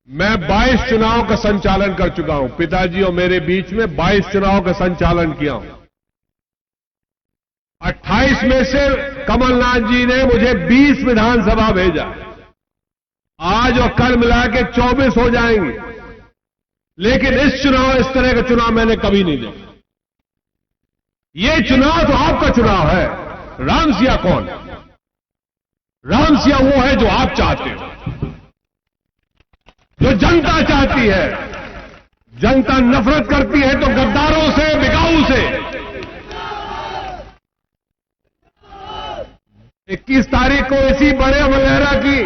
मैं 22 चुनाव का संचालन कर चुका हूं। पिताजी और मेरे बीच में 22 चुनाव का संचालन किया हूं। 28 में से कमलनाथ जी ने मुझे 20 विधानसभा भेजा। आज और कल मिला के 24 हो जाएंगे। लेकिन इस तरह का चुनाव मैंने कभी नहीं देखा। ये चुनाव तो आपका चुनाव है। रामसिया कौन है? रामसिया वो है जो आप चाहते हो, जो जनता चाहती है। जनता नफरत करती है तो गद्दारों से, बिकाऊ से। 21 तारीख को इसी बड़े मलहरा की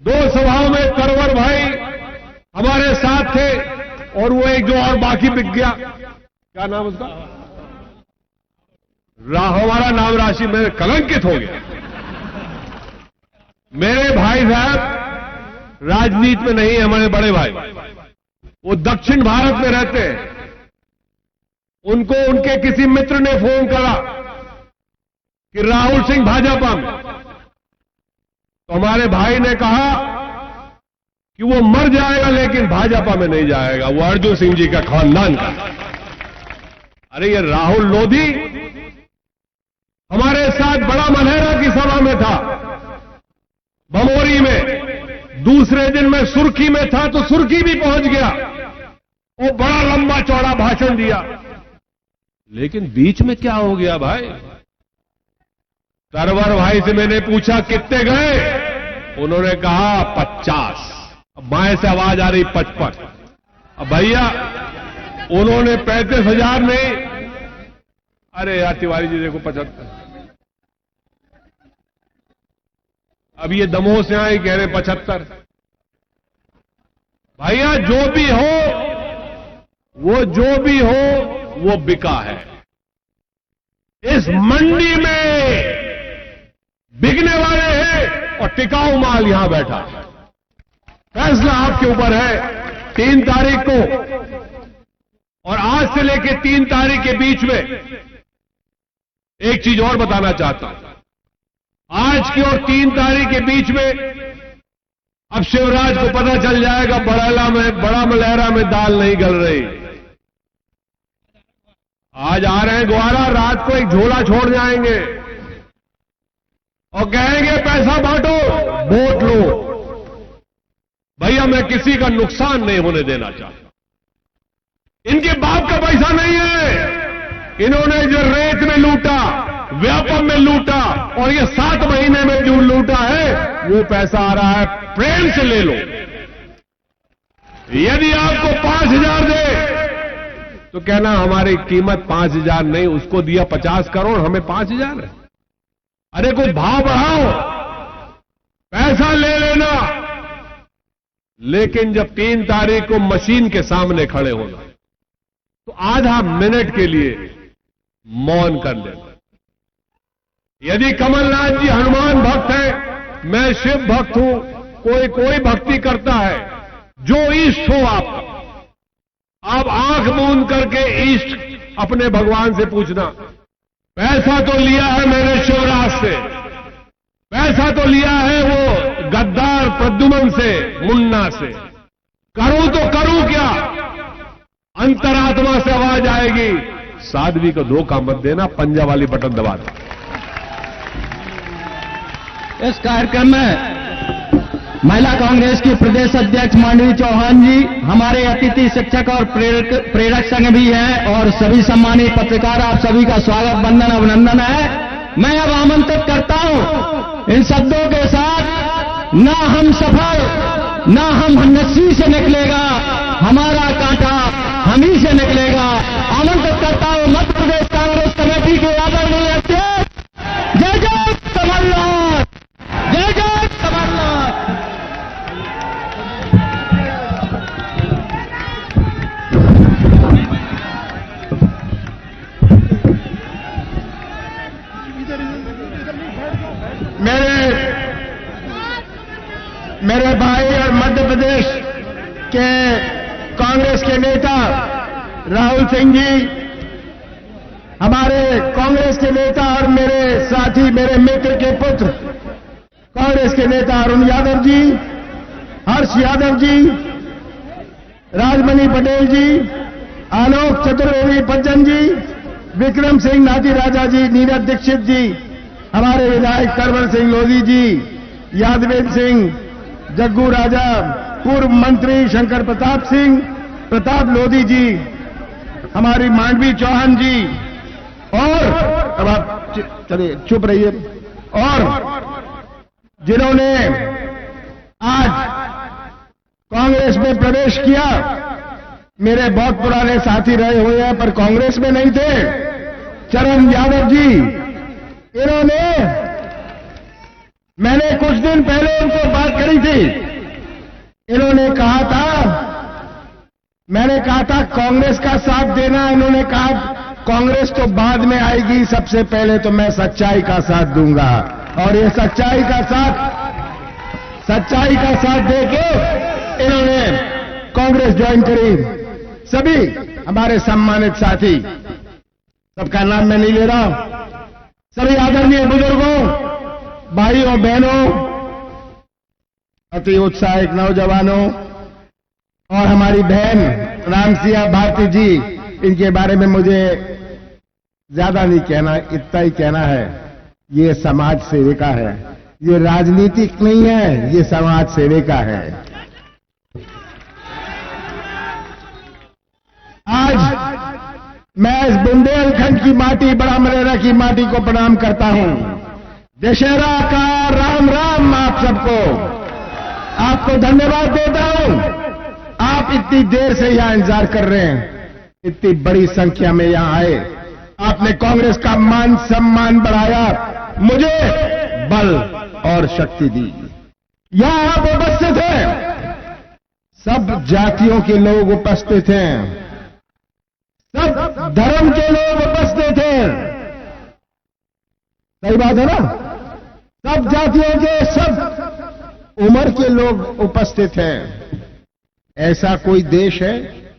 2 सभाओं में तरवर भाई हमारे साथ थे, और वो एक जो और बाकी बिक गया, क्या नाम उसका, हमारा नाम राशि में कलंकित हो गया। मेरे भाई साहब राजनीति में नहीं है, हमारे बड़े भाई, वो दक्षिण भारत में रहते हैं। उनको उनके किसी मित्र ने फोन करा कि राहुल सिंह भाजपा में, तो हमारे भाई ने कहा कि वो मर जाएगा लेकिन भाजपा में नहीं जाएगा, वो अर्जुन सिंह जी का खानदान का। अरे ये राहुल लोधी हमारे साथ बड़ा मलहरा की सभा में था, बमोरी में। दूसरे दिन मैं सुर्खी में था तो सुर्खी भी पहुंच गया, वो बड़ा लंबा चौड़ा भाषण दिया। लेकिन बीच में क्या हो गया भाई? तरवर भाई से मैंने पूछा कितने गए, उन्होंने कहा 50। अब बाएं से आवाज आ रही 55। अब भैया उन्होंने 35,000 नहीं, अरे यार तिवारी जी देखो 75। अब ये दमोह से आए कह रहे 75। भैया जो भी हो वो बिका है। इस मंडी में बिकने वाले हैं और टिकाऊ माल यहां बैठा है। फैसला आपके ऊपर है 3 तारीख को। और आज से लेकर 3 तारीख के बीच में एक चीज और बताना चाहता हूं। आज की और 3 तारीख के बीच में अब शिवराज को पता चल जाएगा बड़ा मलहरा में दाल नहीं गल रही। आज आ रहे हैं ग्वारा, रात को एक झोला छोड़ जाएंगे और कहेंगे पैसा बांटो, वोट लो। भैया मैं किसी का नुकसान नहीं होने देना चाहता। इनके बाप का पैसा नहीं है। इन्होंने जो रेत में लूटा, व्यापम में लूटा, और ये 7 महीने में जो लूटा है वो पैसा आ रहा है, प्रेम से ले लो। यदि आपको 5,000 दे तो कहना हमारी कीमत 5,000 नहीं, उसको दिया 50 करोड़, हमें 5,000 है। अरे कुछ भाव बढ़ाओ, पैसा ले लेना। लेकिन जब 3 तारीख को मशीन के सामने खड़े होना, तो आधा मिनट के लिए मौन कर लेना। यदि कमलनाथ जी हनुमान भक्त हैं, मैं शिव भक्त हूं, कोई भक्ति करता है, जो इष्ट हो आपका, आप आंख मूंद करके इष्ट अपने भगवान से पूछना। पैसा तो लिया है मैंने शिवराज से, पैसा तो लिया है वो गद्दार प्रद्युमन से, मुन्ना से, करूं तो करूं क्या? अंतरात्मा से आवाज आएगी, साध्वी को धोखा मत देना, पंजा वाली बटन दबा दो। इस कार्यक्रम में महिला कांग्रेस की प्रदेश अध्यक्ष मांडवी चौहान जी, हमारे अतिथि शिक्षक और प्रेरक संघ भी हैं, और सभी सम्मानित पत्रकार, आप सभी का स्वागत, वंदन, अभिनंदन है। मैं अब आमंत्रित करता हूं इन शब्दों के साथ, ना हम सफल, ना हम नस्सी से निकलेगा, हमारा कांटा हम ही से निकलेगा। आमंत्रित करता हूं मध्य प्रदेश कांग्रेस कमेटी के आदरणीय अध्यक्ष, जय जय कमलनाथ, जय जय कमलनाथ। मेरे भाई और मध्य प्रदेश के कांग्रेस के नेता राहुल सिंह जी, हमारे कांग्रेस के नेता और मेरे साथी, मेरे मित्र के पुत्र, कांग्रेस के नेता अरुण यादव जी, हर्ष यादव जी, राजमणि पटेल जी, आलोक चतुर्वेदी पज्जन जी, विक्रम सिंह नाथी राजा जी, नीरज दीक्षित जी, हमारे विधायक करवल सिंह लोधी जी, यादवेंद्र सिंह, जग्गू राजा, पूर्व मंत्री शंकर प्रताप सिंह, प्रताप लोधी जी, हमारी मांडवी चौहान जी, और अब आप चलिए चुप रहिए, और जिन्होंने आज कांग्रेस में प्रवेश किया, मेरे बहुत पुराने साथी रहे हुए हैं पर कांग्रेस में नहीं थे, चरण यादव जी, इन्होंने, मैंने कुछ दिन पहले उनको बात करी थी, इन्होंने कहा था, मैंने कहा था कांग्रेस का साथ देना, इन्होंने कहा कांग्रेस तो बाद में आएगी, सबसे पहले तो मैं सच्चाई का साथ दूंगा, और ये सच्चाई का साथ देके इन्होंने कांग्रेस ज्वाइन करी। सभी हमारे सम्मानित साथी, सबका नाम मैं नहीं ले रहा, सभी आदरणीय बुजुर्गों, भाइयों बहनों, अति उत्साहित नौजवानों, और हमारी बहन रामसिया भारती जी, इनके बारे में मुझे ज्यादा नहीं कहना, इतना ही कहना है, ये समाज सेविका है, ये राजनीतिक नहीं है, ये समाज सेविका है। आज मैं इस बुंदेलखंड की माटी, बड़ा मलेरा की माटी को प्रणाम करता हूं। दशहरा का राम राम आप सबको, आपको धन्यवाद देता हूं। आप इतनी देर से यहां इंतजार कर रहे हैं, इतनी बड़ी संख्या में यहां आए, आपने कांग्रेस का मान सम्मान बढ़ाया, मुझे बल और शक्ति दी। यहां आप उपस्थित हैं, सब जातियों के लोग उपस्थित हैं, सब धर्म के लोग उपस्थित हैं, सही बात है ना? सब जातियों के, सब उम्र के लोग उपस्थित हैं। ऐसा कोई देश है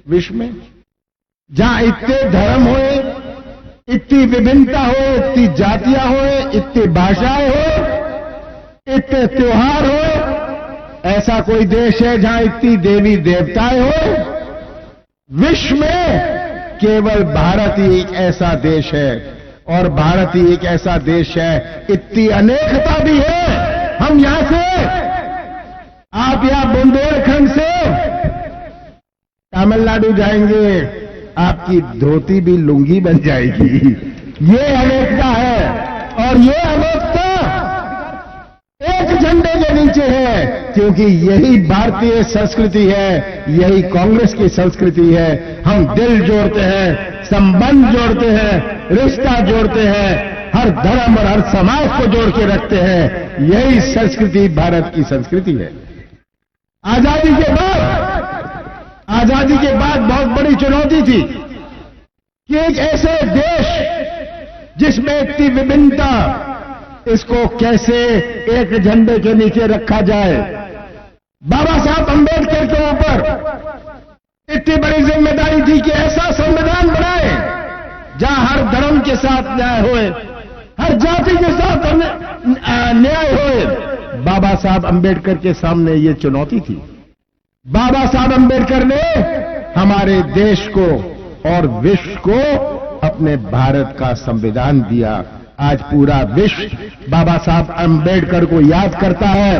विश्व में जहां इतने धर्म होए, इतनी विभिन्नता हो, इतनी जातियां हो, इतनी भाषाएं हो, इतने त्योहार हो? ऐसा कोई देश है जहां इतनी देवी देवताएं हो? विश्व में केवल भारत ही एक ऐसा देश है, और भारत ही एक ऐसा देश है, इतनी अनेकता भी है। हम यहां से, आप यहां बुंदेलखंड से तमिलनाडु जाएंगे, आपकी धोती भी लुंगी बन जाएगी। ये अनेकता है, और ये अनेकता एक झंडे के नीचे है, क्योंकि यही भारतीय संस्कृति है, यही कांग्रेस की संस्कृति है। हम दिल जोड़ते हैं, संबंध जोड़ते हैं, रिश्ता जोड़ते हैं, हर धर्म और हर समाज को जोड़ के रखते हैं। यही संस्कृति भारत की संस्कृति है। आजादी के बाद बहुत बड़ी चुनौती थी। कि एक ऐसे देश जिसमें इतनी विभिन्नता, इसको कैसे एक झंडे के नीचे रखा जाए। बाबा साहब अंबेडकर के ऊपर इतनी बड़ी जिम्मेदारी थी कि ऐसा संविधान बनाए जहां हर धर्म के साथ न्याय होए, हर जाति के साथ न्याय होए। बाबा साहब अंबेडकर के सामने ये चुनौती थी। बाबा साहब अंबेडकर ने हमारे देश को और विश्व को अपने भारत का संविधान दिया। आज पूरा विश्व बाबा साहब अंबेडकर को याद करता है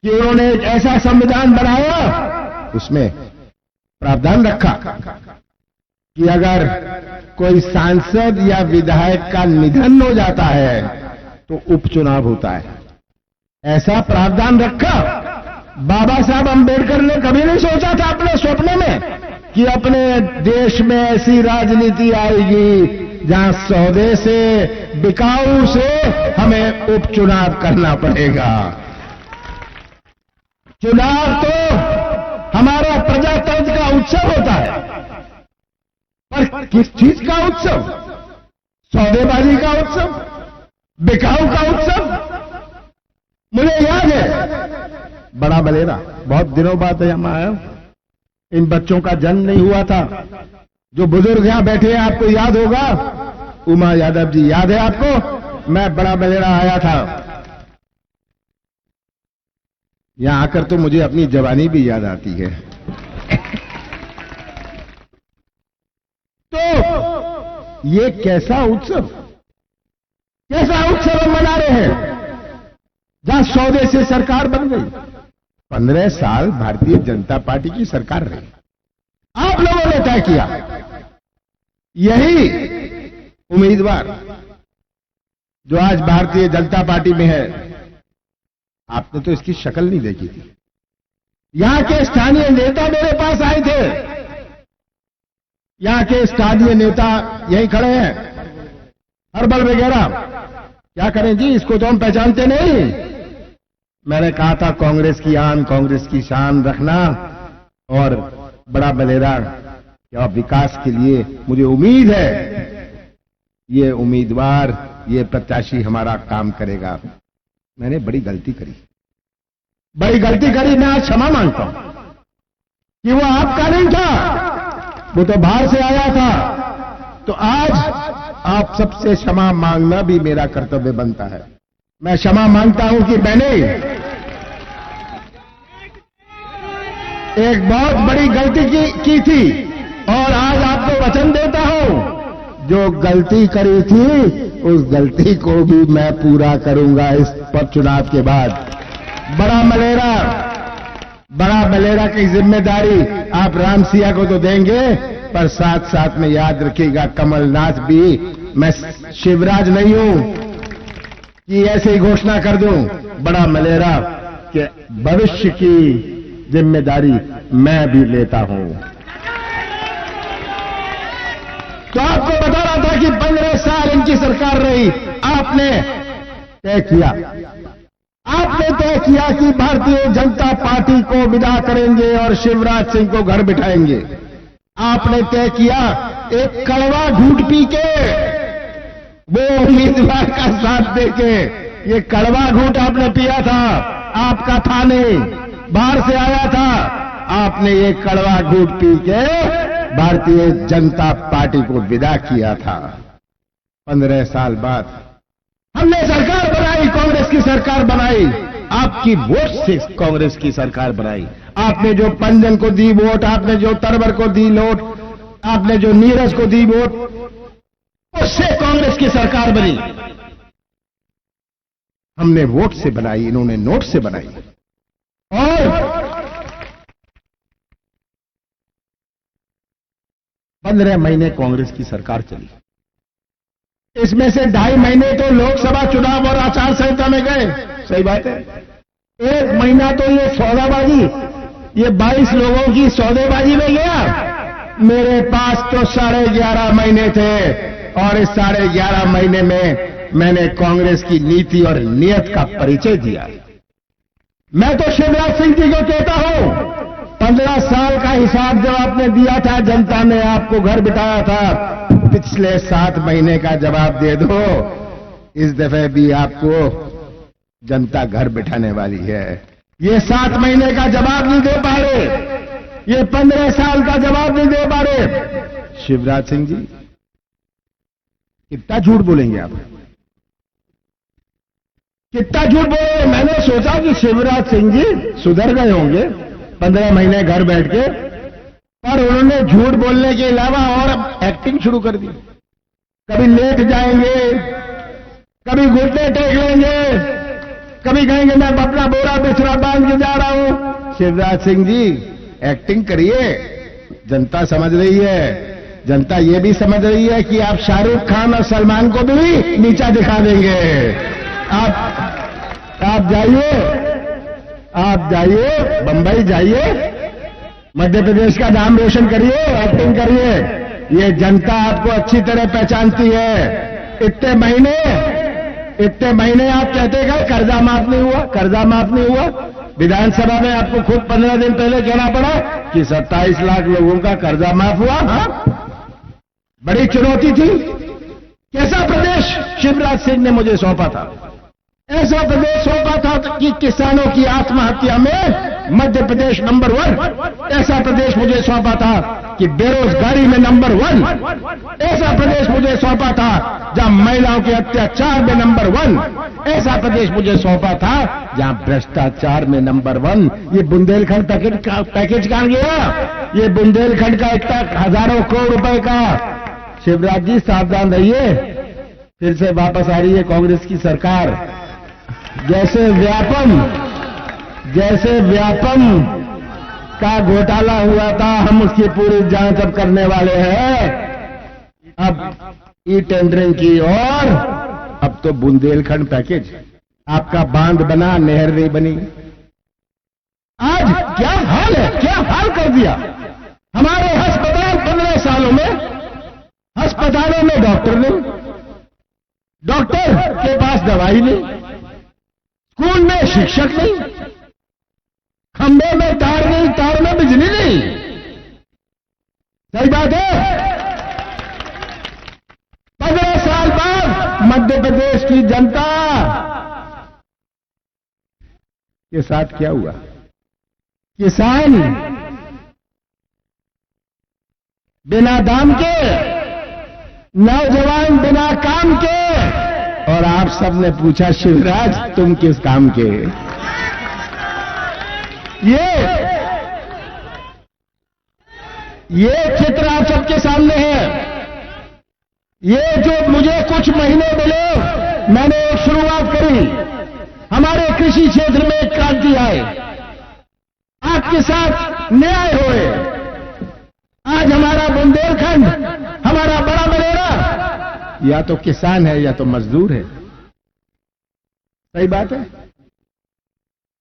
कि उन्होंने एक ऐसा संविधान बनाया, उसमें प्रावधान रखा कि अगर कोई सांसद या विधायक का निधन हो जाता है तो उपचुनाव होता है। ऐसा प्रावधान रखा। बाबा साहब अंबेडकर ने कभी नहीं सोचा था अपने स्वप्न में कि अपने देश में ऐसी राजनीति आएगी जहां सौदे से, बिकाऊ से हमें उपचुनाव करना पड़ेगा। चुनाव तो हमारा प्रजातंत्र का उत्सव होता है, पर किस चीज का उत्सव? सौदेबाजी का उत्सव, बिकाऊ का उत्सव। मुझे याद है बड़ा बलेरा, बहुत दिनों बाद यहां आया, इन बच्चों का जन्म नहीं हुआ था। जो बुजुर्ग यहां बैठे हैं आपको याद होगा, उमा यादव जी, याद है आपको? मैं बड़ा बलेरा आया था। यहां आकर तो मुझे अपनी जवानी भी याद आती है। तो ये कैसा उत्सव हम मना रहे हैं जहां सौदे से सरकार बन गई। 15 साल भारतीय जनता पार्टी की सरकार रही, आप लोगों ने तय किया। यही उम्मीदवार जो आज भारतीय जनता पार्टी में है, आपने तो इसकी शक्ल नहीं देखी थी। यहां के स्थानीय नेता मेरे पास आए थे। यहां के स्थानीय नेता यहीं खड़े हैं, हर्बल वगैरह। क्या करें जी, इसको तो हम पहचानते नहीं। मैंने कहा था कांग्रेस की आन, कांग्रेस की शान रखना, और बड़ा बलेरा क्या विकास के लिए मुझे उम्मीद है ये उम्मीदवार, ये प्रत्याशी हमारा काम करेगा। मैंने बड़ी गलती करी। मैं आज क्षमा मांगता हूं कि वो आपका नहीं था, वो तो बाहर से आया था। तो आज आप सबसे क्षमा मांगना भी मेरा कर्तव्य बनता है। मैं क्षमा मांगता हूं कि मैंने एक बहुत बड़ी गलती की थी, और आज आपको वचन देता हूं जो गलती करी थी उस गलती को भी मैं पूरा करूंगा इस चुनाव के बाद। बड़ा मलेरा की जिम्मेदारी आप राम सिया को तो देंगे, पर साथ साथ में याद रखिएगा कमलनाथ भी, मैं शिवराज नहीं हूं कि ऐसे ही घोषणा कर दूं। बड़ा मलेरा के भविष्य की जिम्मेदारी मैं भी लेता हूं। तो आपको बता रहा था कि 15 साल इनकी सरकार रही। आपने तय किया कि भारतीय जनता पार्टी को विदा करेंगे और शिवराज सिंह को घर बिठाएंगे। आपने तय किया एक कड़वा घूंट पी के, वो उम्मीदवार का साथ देके। ये कड़वा घूंट आपने पिया था, आपका था नहीं, बाहर से आया था। आपने ये कड़वा घूंट पी के भारतीय जनता पार्टी को विदा किया था। 15 साल बाद हमने सरकार बनाई, कांग्रेस की सरकार बनाई। आपकी वोट से कांग्रेस की सरकार बनाई। आपने जो पंजन को दी वोट, आपने जो तरवर को दी वोट, आपने जो नीरज को दी वोट, उससे कांग्रेस की सरकार बनी। हमने वोट से बनाई, इन्होंने नोट से बनाई। और 15 महीने कांग्रेस की सरकार चली। इसमें से 2.5 महीने तो लोकसभा चुनाव और आचार संहिता में गए, सही बात है। 1 महीना तो ये सौदाबाजी, ये 22 लोगों की सौदेबाजी में गया। मेरे पास तो 11.5 महीने थे, और इस 11.5 महीने में मैंने कांग्रेस की नीति और नियत का परिचय दिया। मैं तो शिवराज सिंह जी को कहता हूं, 15 साल का हिसाब जब आपने दिया था, जनता ने आपको घर बिठाया था, पिछले 7 महीने का जवाब दे दो। इस दफे भी आपको जनता घर बिठाने वाली है। ये 7 महीने का जवाब नहीं दे पा रहे, ये 15 साल का जवाब नहीं दे पा रहे। शिवराज सिंह जी, कितना झूठ बोलेंगे आप, कितना झूठ बोले। मैंने सोचा कि शिवराज सिंह जी सुधर गए होंगे 15 महीने घर बैठ के, पर उन्होंने झूठ बोलने के अलावा और एक्टिंग शुरू कर दी। कभी लेट जाएंगे, कभी घुटने टेक लेंगे, कभी कहेंगे मैं अपना बोरा बिस्तरा बांध के जा रहा हूं। शिवराज सिंह जी, एक्टिंग करिए, जनता समझ रही है। जनता ये भी समझ रही है कि आप शाहरुख खान और सलमान को भी नीचा दिखा देंगे। आप जाइए बंबई जाइए, मध्य प्रदेश का नाम रोशन करिए, एक्टिंग करिए। ये जनता आपको अच्छी तरह पहचानती है। इतने महीने आप कहते गए कर्जा माफ नहीं हुआ, कर्जा माफ नहीं हुआ। विधानसभा में आपको खुद 15 दिन पहले कहना पड़ा कि 27 लाख लोगों का कर्जा माफ हुआ। हाँ, बड़ी चुनौती थी। कैसा प्रदेश शिवराज सिंह ने मुझे सौंपा था, ऐसा प्रदेश सौंपा था कि किसानों की आत्महत्या में मध्य प्रदेश नंबर 1। ऐसा प्रदेश मुझे सौंपा था कि बेरोजगारी में नंबर 1। ऐसा प्रदेश मुझे सौंपा था जहां महिलाओं के अत्याचार में नंबर 1। ऐसा प्रदेश मुझे सौंपा था जहां भ्रष्टाचार में नंबर 1। ये बुंदेलखंड पैकेज कहां गया? ये बुंदेलखंड का इतना हजारों करोड़ रुपए का। शिवराज जी सावधान रहिए, फिर से वापस आ रही है कांग्रेस की सरकार। जैसे व्यापम का घोटाला हुआ था, हम उसकी पूरी जांच अब करने वाले हैं। अब ई टेंडरिंग की और अब तो बुंदेलखंड पैकेज। आपका बांध बना, नहर नहीं बनी। आज क्या हाल है, क्या हाल कर दिया। हमारे अस्पताल 15 सालों में अस्पतालों में डॉक्टर नहीं, डॉक्टर के पास दवाई नहीं, स्कूल में शिक्षक नहीं, खंभे में तार नहीं, तार में बिजली नहीं। सही बात है। 15 साल बाद मध्य प्रदेश की जनता के साथ क्या हुआ? किसान बिना दाम के, नौजवान बिना काम के, और आप सबने पूछा शिवराज तुम किस काम के? ये चित्र आप सबके सामने है। ये जो मुझे कुछ महीने मिले, मैंने एक शुरुआत करी, हमारे कृषि क्षेत्र में एक क्रांति आए, आपके साथ न्याय होए। आज हमारा बुंदेलखंड, हमारा बड़ा मलेरा या तो किसान है या तो मजदूर है। सही बात है।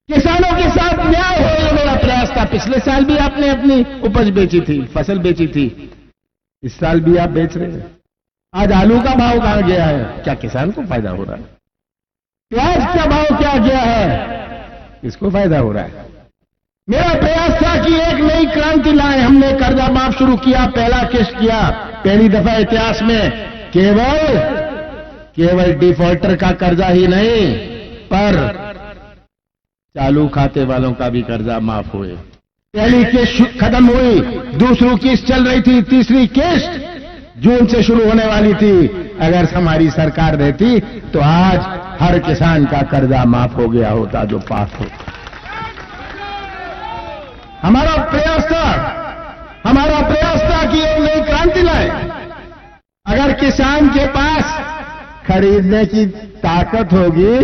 किसानों के साथ न्याय हो, ये मेरा प्रयास था। पिछले साल भी आपने अपनी उपज बेची थी, फसल बेची थी, इस साल भी आप बेच रहे हैं। आज आलू का भाव कहां गया है? क्या किसान को फायदा हो रहा है? प्याज का भाव क्या गया है? किसको फायदा हो रहा है? मेरा प्रयास था कि एक नई क्रांति लाए। हमने कर्जा माफ शुरू किया, पहला किस्त किया। पहली दफा इतिहास में केवल डिफॉल्टर का कर्जा ही नहीं, पर चालू खाते वालों का भी कर्जा माफ हुए। पहली किस्त खत्म हुई, दूसरी किस्त चल रही थी, तीसरी किस्त जून से शुरू होने वाली थी। अगर हमारी सरकार रहती तो आज हर किसान का कर्जा माफ हो गया होता जो पास हो। हमारा प्रयास था कि एक नई क्रांति लाए। अगर किसान के पास खरीदने की ताकत होगी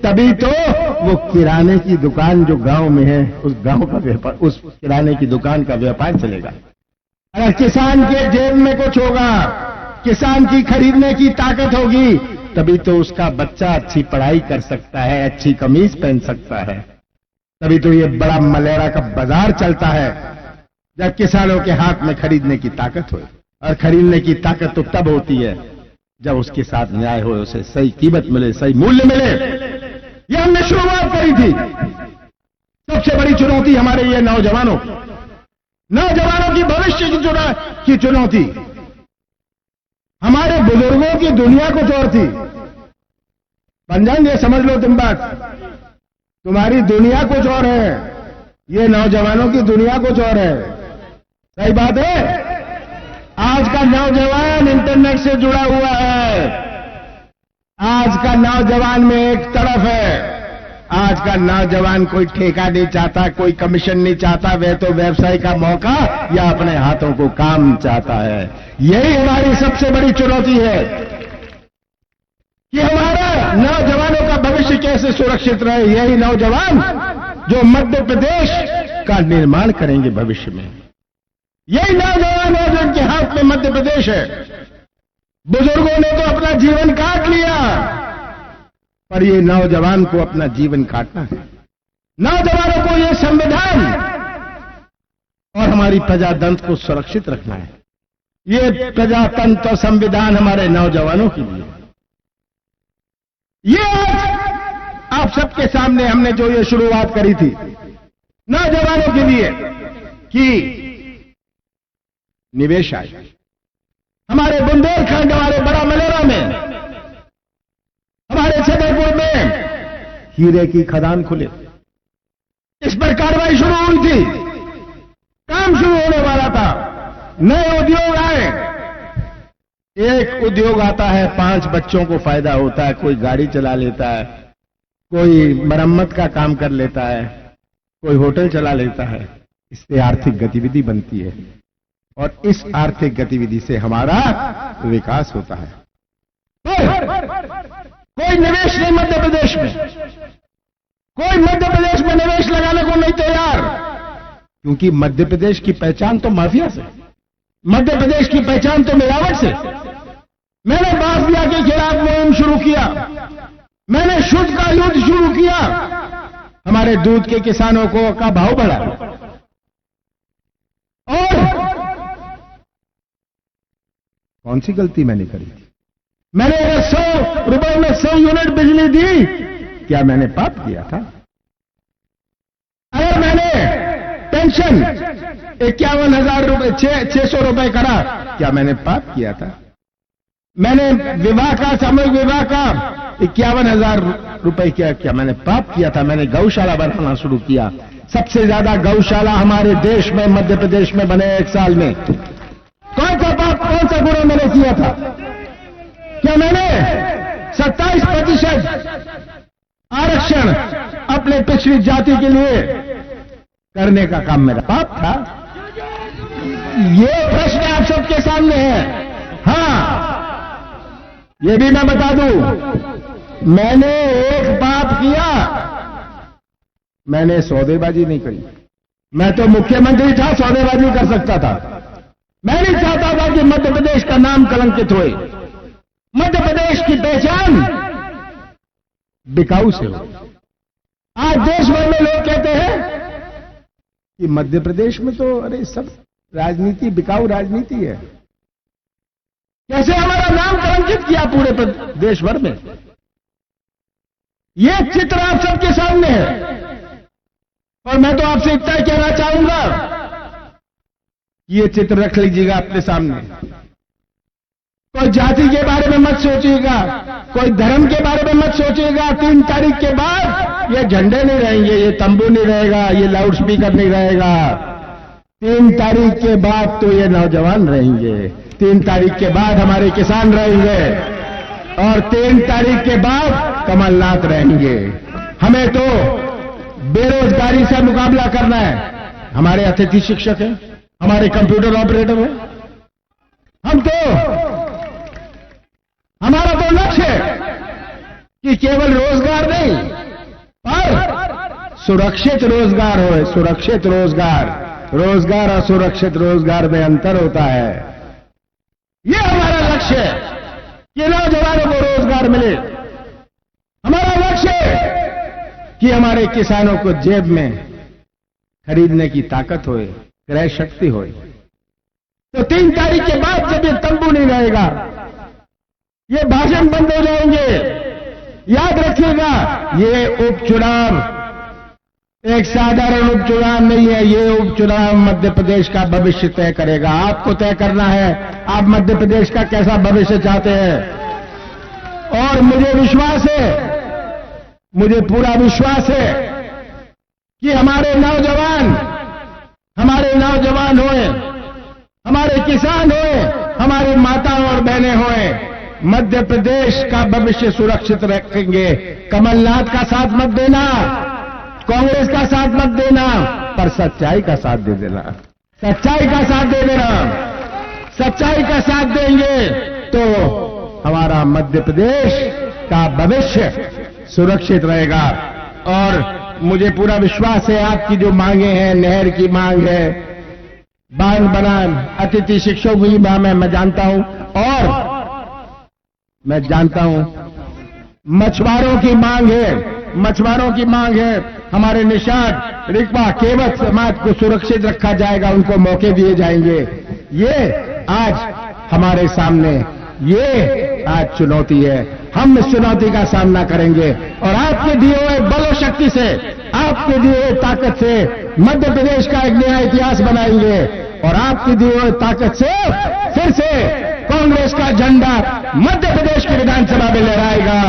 तभी तो वो किराने की दुकान जो गांव में है, उस गांव का व्यापार, उस किराने की दुकान का व्यापार चलेगा। अगर किसान के जेब में कुछ होगा, किसान की खरीदने की ताकत होगी, तभी तो उसका बच्चा अच्छी पढ़ाई कर सकता है, अच्छी कमीज पहन सकता है। तभी तो ये बड़ा मलेरा का बाजार चलता है जब किसानों के हाथ में खरीदने की ताकत हो। और खरीदने की ताकत तो तब होती है जब उसके साथ न्याय हो, उसे सही कीमत मिले, सही मूल्य मिले। ये हमने शुरुआत करी थी। सबसे बड़ी चुनौती हमारे ये नौजवानों, नौजवानों की भविष्य की चुनौती, हमारे बुजुर्गों की दुनिया कुछ और थी। पंजान, ये समझ लो तुम बात, तुम्हारी दुनिया कुछ और है, ये नौजवानों की दुनिया कुछ और है। सही बात है। आज का नौजवान इंटरनेट से जुड़ा हुआ है। आज का नौजवान में एक तरफ है, आज का नौजवान कोई ठेका नहीं चाहता, कोई कमीशन नहीं चाहता, वह तो व्यवसाय का मौका या अपने हाथों को काम चाहता है। यही हमारी सबसे बड़ी चुनौती है कि हमारा नौजवानों का भविष्य कैसे सुरक्षित रहे। यही नौजवान जो मध्य प्रदेश का निर्माण करेंगे भविष्य में, यही नौजवान है जो उनके हाथ में मध्य प्रदेश है। बुजुर्गों ने तो अपना जीवन काट लिया, पर ये नौजवान को अपना जीवन काटना है। नौजवानों को ये संविधान और हमारी प्रजातंत्र को सुरक्षित रखना है। ये प्रजातंत्र और संविधान हमारे नौजवानों के लिए। ये आज आप सबके सामने हमने जो ये शुरुआत करी थी नौजवानों के लिए कि निवेश आए। हमारे बुंदेलखंड, हमारे बड़ा मलेरा में, हमारे छतरपुर में हीरे की खदान खुले। इस पर कार्रवाई शुरू हुई थी, काम शुरू होने वाला था, नए उद्योग आए। एक उद्योग आता है, 5 बच्चों को फायदा होता है, कोई गाड़ी चला लेता है, कोई मरम्मत का काम कर लेता है, कोई होटल चला लेता है। इससे आर्थिक गतिविधि बनती है और इस आर्थिक गतिविधि से हमारा विकास होता है। कोई निवेश नहीं मध्य प्रदेश में, कोई मध्य प्रदेश में निवेश लगाने को नहीं तैयार, क्योंकि मध्य प्रदेश की पहचान तो माफिया से, मध्य प्रदेश की पहचान तो मिलावट से। मैंने माफिया के खिलाफ मुहिम शुरू किया, मैंने शुद्ध का युद्ध शुरू किया, हमारे दूध के किसानों का भाव बढ़ा और कौन सी गलती मैंने करी थी? मैंने अगर 100 रुपए में 100 यूनिट बिजली दी, क्या मैंने पाप किया था? अगर मैंने पेंशन 51,000 रुपए 600 रुपए करा, क्या मैंने पाप किया था? मैंने विवाह का, सामूहिक विवाह का 51,000 रुपए किया, क्या मैंने पाप किया था? मैंने गौशाला बनाना शुरू किया। सबसे ज्यादा गौशाला हमारे देश में, मध्य प्रदेश में बने 1 साल में। कौन सा पाप, कौन सा गुनाह मैंने किया था? क्या मैंने 27% आरक्षण अपने पिछड़ी जाति के लिए करने का काम मेरा पाप था? ये प्रश्न आप सबके सामने है। हां, ये भी मैं बता दूं, मैंने एक पाप किया, मैंने सौदेबाजी नहीं करी। मैं तो मुख्यमंत्री था, सौदेबाजी कर सकता था। मैं नहीं चाहता था कि मध्य प्रदेश का नाम कलंकित होए, मध्य प्रदेश की पहचान बिकाऊ से हो। आज देश भर में लोग कहते हैं कि मध्य प्रदेश में तो अरे सब राजनीति बिकाऊ राजनीति है। कैसे हमारा नाम कलंकित किया पूरे देश भर में? यह चित्र आप सबके सामने है और मैं तो आपसे इतना ही कहना चाहूंगा, ये चित्र रख लीजिएगा अपने सामने। कोई जाति के बारे में मत सोचिएगा, कोई धर्म के बारे में मत सोचिएगा। 3 तारीख के बाद ये झंडे नहीं रहेंगे, ये तंबू नहीं रहेगा, ये लाउड स्पीकर नहीं रहेगा। 3 तारीख के बाद तो ये नौजवान रहेंगे, 3 तारीख के बाद हमारे किसान रहेंगे और 3 तारीख के बाद कमलनाथ रहेंगे। हमें तो बेरोजगारी से मुकाबला करना है। हमारे अतिथि शिक्षक हैं, हमारे कंप्यूटर ऑपरेटर हैं। हमारा तो लक्ष्य है कि केवल रोजगार नहीं, पर सुरक्षित रोजगार हो। सुरक्षित रोजगार, रोजगार और सुरक्षित रोजगार में अंतर होता है। यह हमारा लक्ष्य है कि नौजवानों को रोजगार मिले। हमारा लक्ष्य है कि हमारे किसानों को जेब में खरीदने की ताकत होए, क्रय शक्ति होए। तो 3 तारीख के बाद जब ये तंबू नहीं रहेगा, ये भाषण बंद हो जाएंगे। याद रखिएगा, ये उपचुनाव एक साधारण उपचुनाव नहीं है, ये उपचुनाव मध्य प्रदेश का भविष्य तय करेगा। आपको तय करना है आप मध्य प्रदेश का कैसा भविष्य चाहते हैं। और मुझे विश्वास है, मुझे पूरा विश्वास है कि हमारे नौजवान होए, हमारे किसान होए, हमारे माता और बहनें होए, मध्य प्रदेश का भविष्य सुरक्षित रखेंगे। कमलनाथ का साथ मत देना, कांग्रेस का साथ मत देना, पर सच्चाई का साथ दे देना। सच्चाई का साथ दे देना। सच्चाई का साथ देंगे तो हमारा मध्य प्रदेश का भविष्य सुरक्षित रहेगा। और मुझे पूरा विश्वास है आपकी जो मांगे हैं, नहर की मांग है, बांध बनान, अतिथि शिक्षकों की मांग मैं जानता हूं, और मैं जानता हूं मछुआरों की मांग है, हमारे निषाद रिक्पा केवट समाज को सुरक्षित रखा जाएगा, उनको मौके दिए जाएंगे। ये आज हमारे सामने ये आज चुनौती है, हम इस चुनौती का सामना करेंगे और आपके दिए हुए बल और शक्ति से, आपके दिए हुए ताकत से मध्य प्रदेश का एक नया इतिहास बनाएंगे और आपकी दिए हुए ताकत से फिर से कांग्रेस का झंडा मध्य प्रदेश की विधानसभा में लहराएगा।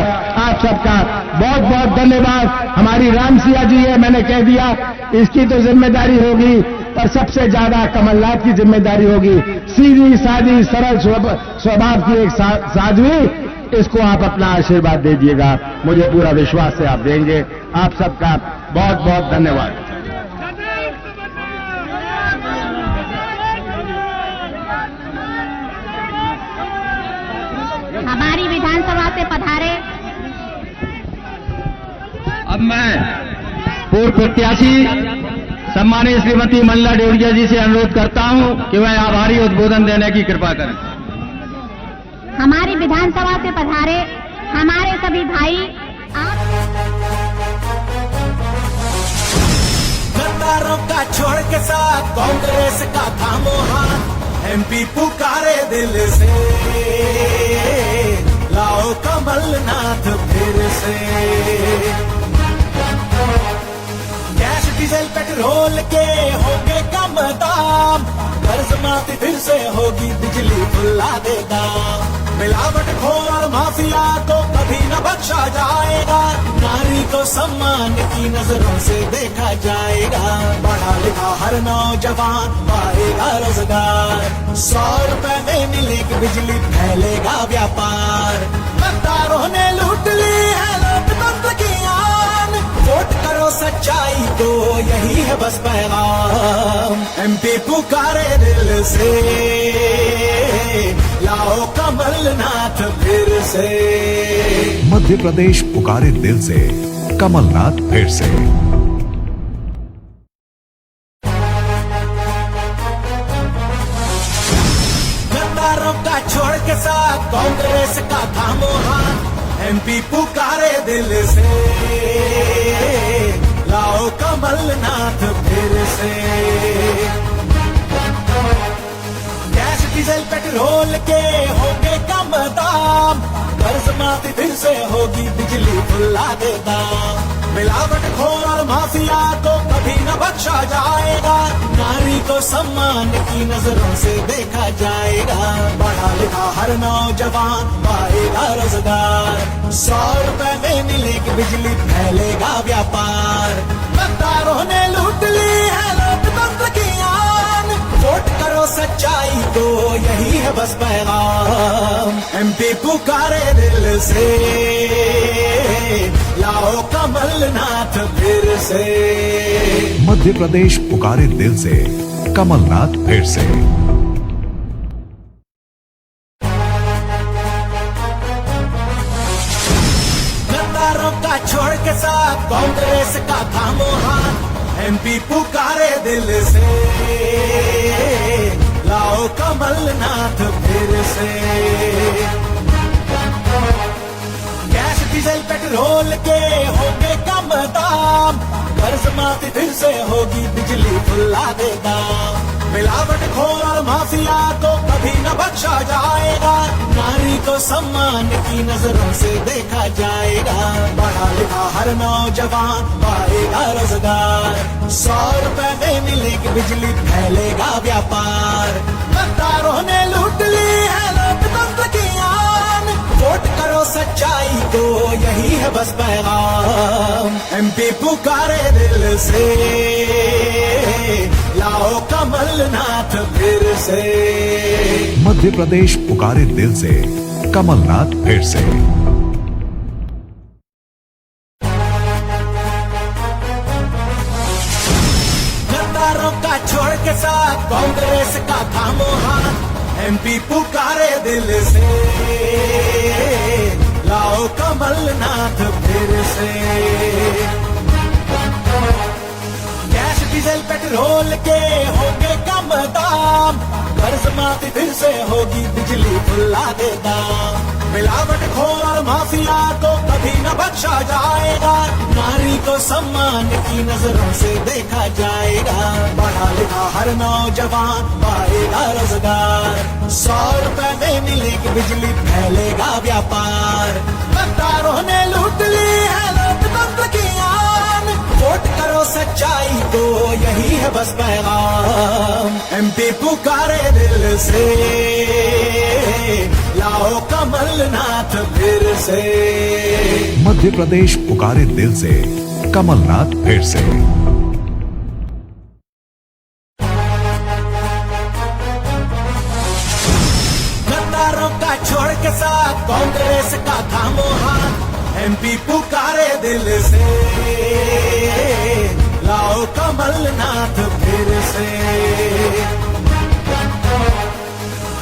आप सबका बहुत बहुत धन्यवाद। हमारी रामसिया जी है, मैंने कह दिया, इसकी तो जिम्मेदारी होगी, पर सबसे ज्यादा कमलनाथ की जिम्मेदारी होगी। सीधी सादी सरल स्वभाव की एक साध्वी, इसको आप अपना आशीर्वाद दे दिएगा, मुझे पूरा विश्वास है आप देंगे। आप सबका बहुत बहुत धन्यवाद। हमारी विधानसभा से पधारे अब मैं पूर्व प्रत्याशी सम्मानित श्रीमती मंगला डेवड़िया जी से अनुरोध करता हूं कि वह आभारी उद्बोधन देने की कृपा करें। हमारी विधानसभा से पधारे हमारे सभी भाई, गद्दारों का छोड़ के साथ कांग्रेस का थामो हाथ, एमपी पुकारे दिल से, लाओ कमलनाथ फिर से। गैस डीजल पेट्रोल के होंगे कम दाम, कर्ज माफी फिर से होगी, बिजली खुला देगा। मिलावट खोर माफिया को कभी न बख्शा जाएगा, नारी को सम्मान की नजरों से देखा जाएगा। पढ़ा लिखा हर नौजवान पाएगा रोजगार, 100 रुपए में मिलेगी बिजली, फैलेगा व्यापार। गद्दारों ने लूट ली है लोकतंत्र की आन, वोट करो सच्चाई को, यही है बस पैगाम। एमपी पुकारे दिल से, लाओ कमलनाथ फिर से। मध्य प्रदेश पुकारे दिल से, कमलनाथ फिर से। गद्दारों का छोड़ के साथ कांग्रेस का थामो हाथ, एमपी पुकारे दिल से, लाओ कमलनाथ फिर से। गैस डीजल पेट्रोल के होंगे कम दाम, कर्ज माफी फिर से होगी, बिजली खुला देगा। मिलावट खोर माफिया को कभी न बख्शा जाएगा, नारी को सम्मान की नजरों से देखा जाएगा। पढ़ा लिखा हर नौजवान पाएगा रोजगार, 100 रुपए में मिलेगी बिजली, फैलेगा व्यापार। गद्दारों ने लूट ली है लोकतंत्र की आन, वोट करो सच्चाई को, यही है बस पैगाम। एमपी पुकारे दिल से, लाओ कमलनाथ फिर से। मध्य प्रदेश पुकारे दिल से, कमलनाथ फिर से। गद्दारों का छोड़ के साथ कांग्रेस का थामो हाथ, एमपी पुकारे दिल से, लाओ कमलनाथ फिर से। गैस डीजल पेट्रोल के होंगे कम दाम, कर्ज माफी फिर से होगी, बिजली खुला देगा। मिलावट खोर माफिया को कभी न बख्शा जाएगा, नारी को सम्मान की नजरों से देखा जाएगा। पढ़ा लिखा हर नौजवान पाएगा रोजगार, 100 रुपए में मिलेगी बिजली, फैलेगा व्यापार। गद्दारों ने लूट ली है लोकतंत्र की आन, वोट करो सच्चाई को, यही है बस पैगाम। एमपी पुकारे दिल से, लाओ कमलनाथ फिर से। मध्य प्रदेश पुकारे दिल से, कमलनाथ फिर से। गद्दारों का छोड़ के साथ कांग्रेस का थामो हाथ, एमपी पुकारे दिल से, लाओ कमलनाथ फिर से। गैस डीजल पेट्रोल के होंगे कम दाम, कर्ज माफी फिर से होगी, बिजली खुला दे दाम। मिलावट खोर और माफिया को कभी न बख्शा जाएगा, नारी को सम्मान की नजरों से देखा जाएगा। पढ़ा लिखा हर नौजवान पाएगा रोजगार, 100 रुपए में मिलेगी बिजली, फैलेगा व्यापार। गद्दारों ने लूट ली है लोकतंत्र की आन, वोट करो सच्चाई को, यही है बस पैगाम। एमपी पुकारे दिल से, लाओ कमलनाथ फिर से। मध्य प्रदेश पुकारे दिल से, कमलनाथ फिर से। गद्दारों का छोड़ के साथ कांग्रेस का थामो हाथ, एमपी पुकारे दिल से, लाओ कमलनाथ फिर से।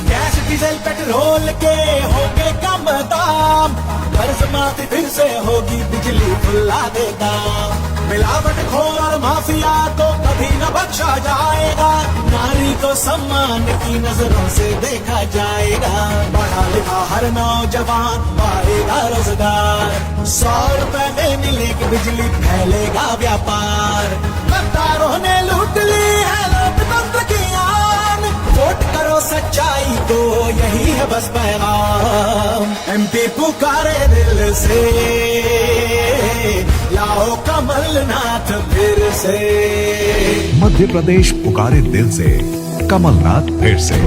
गैस डीजल पेट्रोल के होंगे कम दाम, कर्ज माफी फिर से होगी, बिजली खुला दे दाम। मिलावट खोर और माफिया को कभी न बख्शा जाएगा, नारी को सम्मान की नजरों से देखा जाएगा। पढ़ा लिखा हर नौजवान पाएगा रोजगार, 100 रुपए में मिलेगी बिजली, फैलेगा व्यापार। गद्दारों ने लूट ली है लोकतंत्र की आन, वोट करो सच्चाई को, यही है बस पैगाम। एमपी पुकारे दिल से, लाओ कमलनाथ फिर से। मध्य प्रदेश पुकारे दिल से, कमलनाथ फिर से।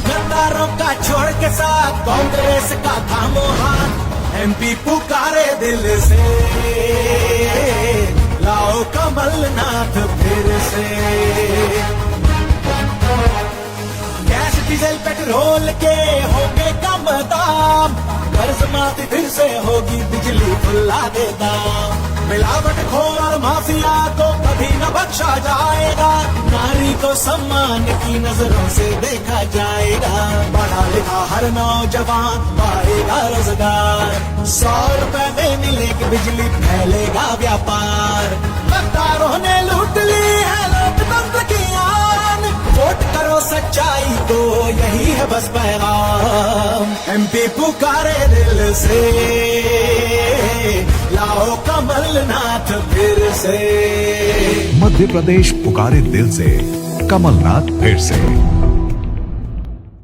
गद्दारों का छोड़ के साथ कांग्रेस का थामो हाथ, एमपी पुकारे दिल से, लाओ कमलनाथ फिर से। गैस डीजल पेट्रोल के होंगे कम दाम, कर्ज माफी फिर से होगी, बिजली खुला दे दाम। मिलावट खोर और माफिया को कभी न बख्शा जाएगा, नारी को सम्मान की नजरों से देखा जाएगा। पढ़ा लिखा हर नौजवान पाएगा रोजगार, 100 रुपए में मिलेगी बिजली, फैलेगा व्यापार। गद्दारों ने लूट ली है लोकतंत्र की आन, वोट करो सच्चाई को, यही है बस पैगाम। एमपी पुकारे दिल से, लाओ कमलनाथ फिर से। मध्य प्रदेश पुकारे दिल से, कमलनाथ फिर से।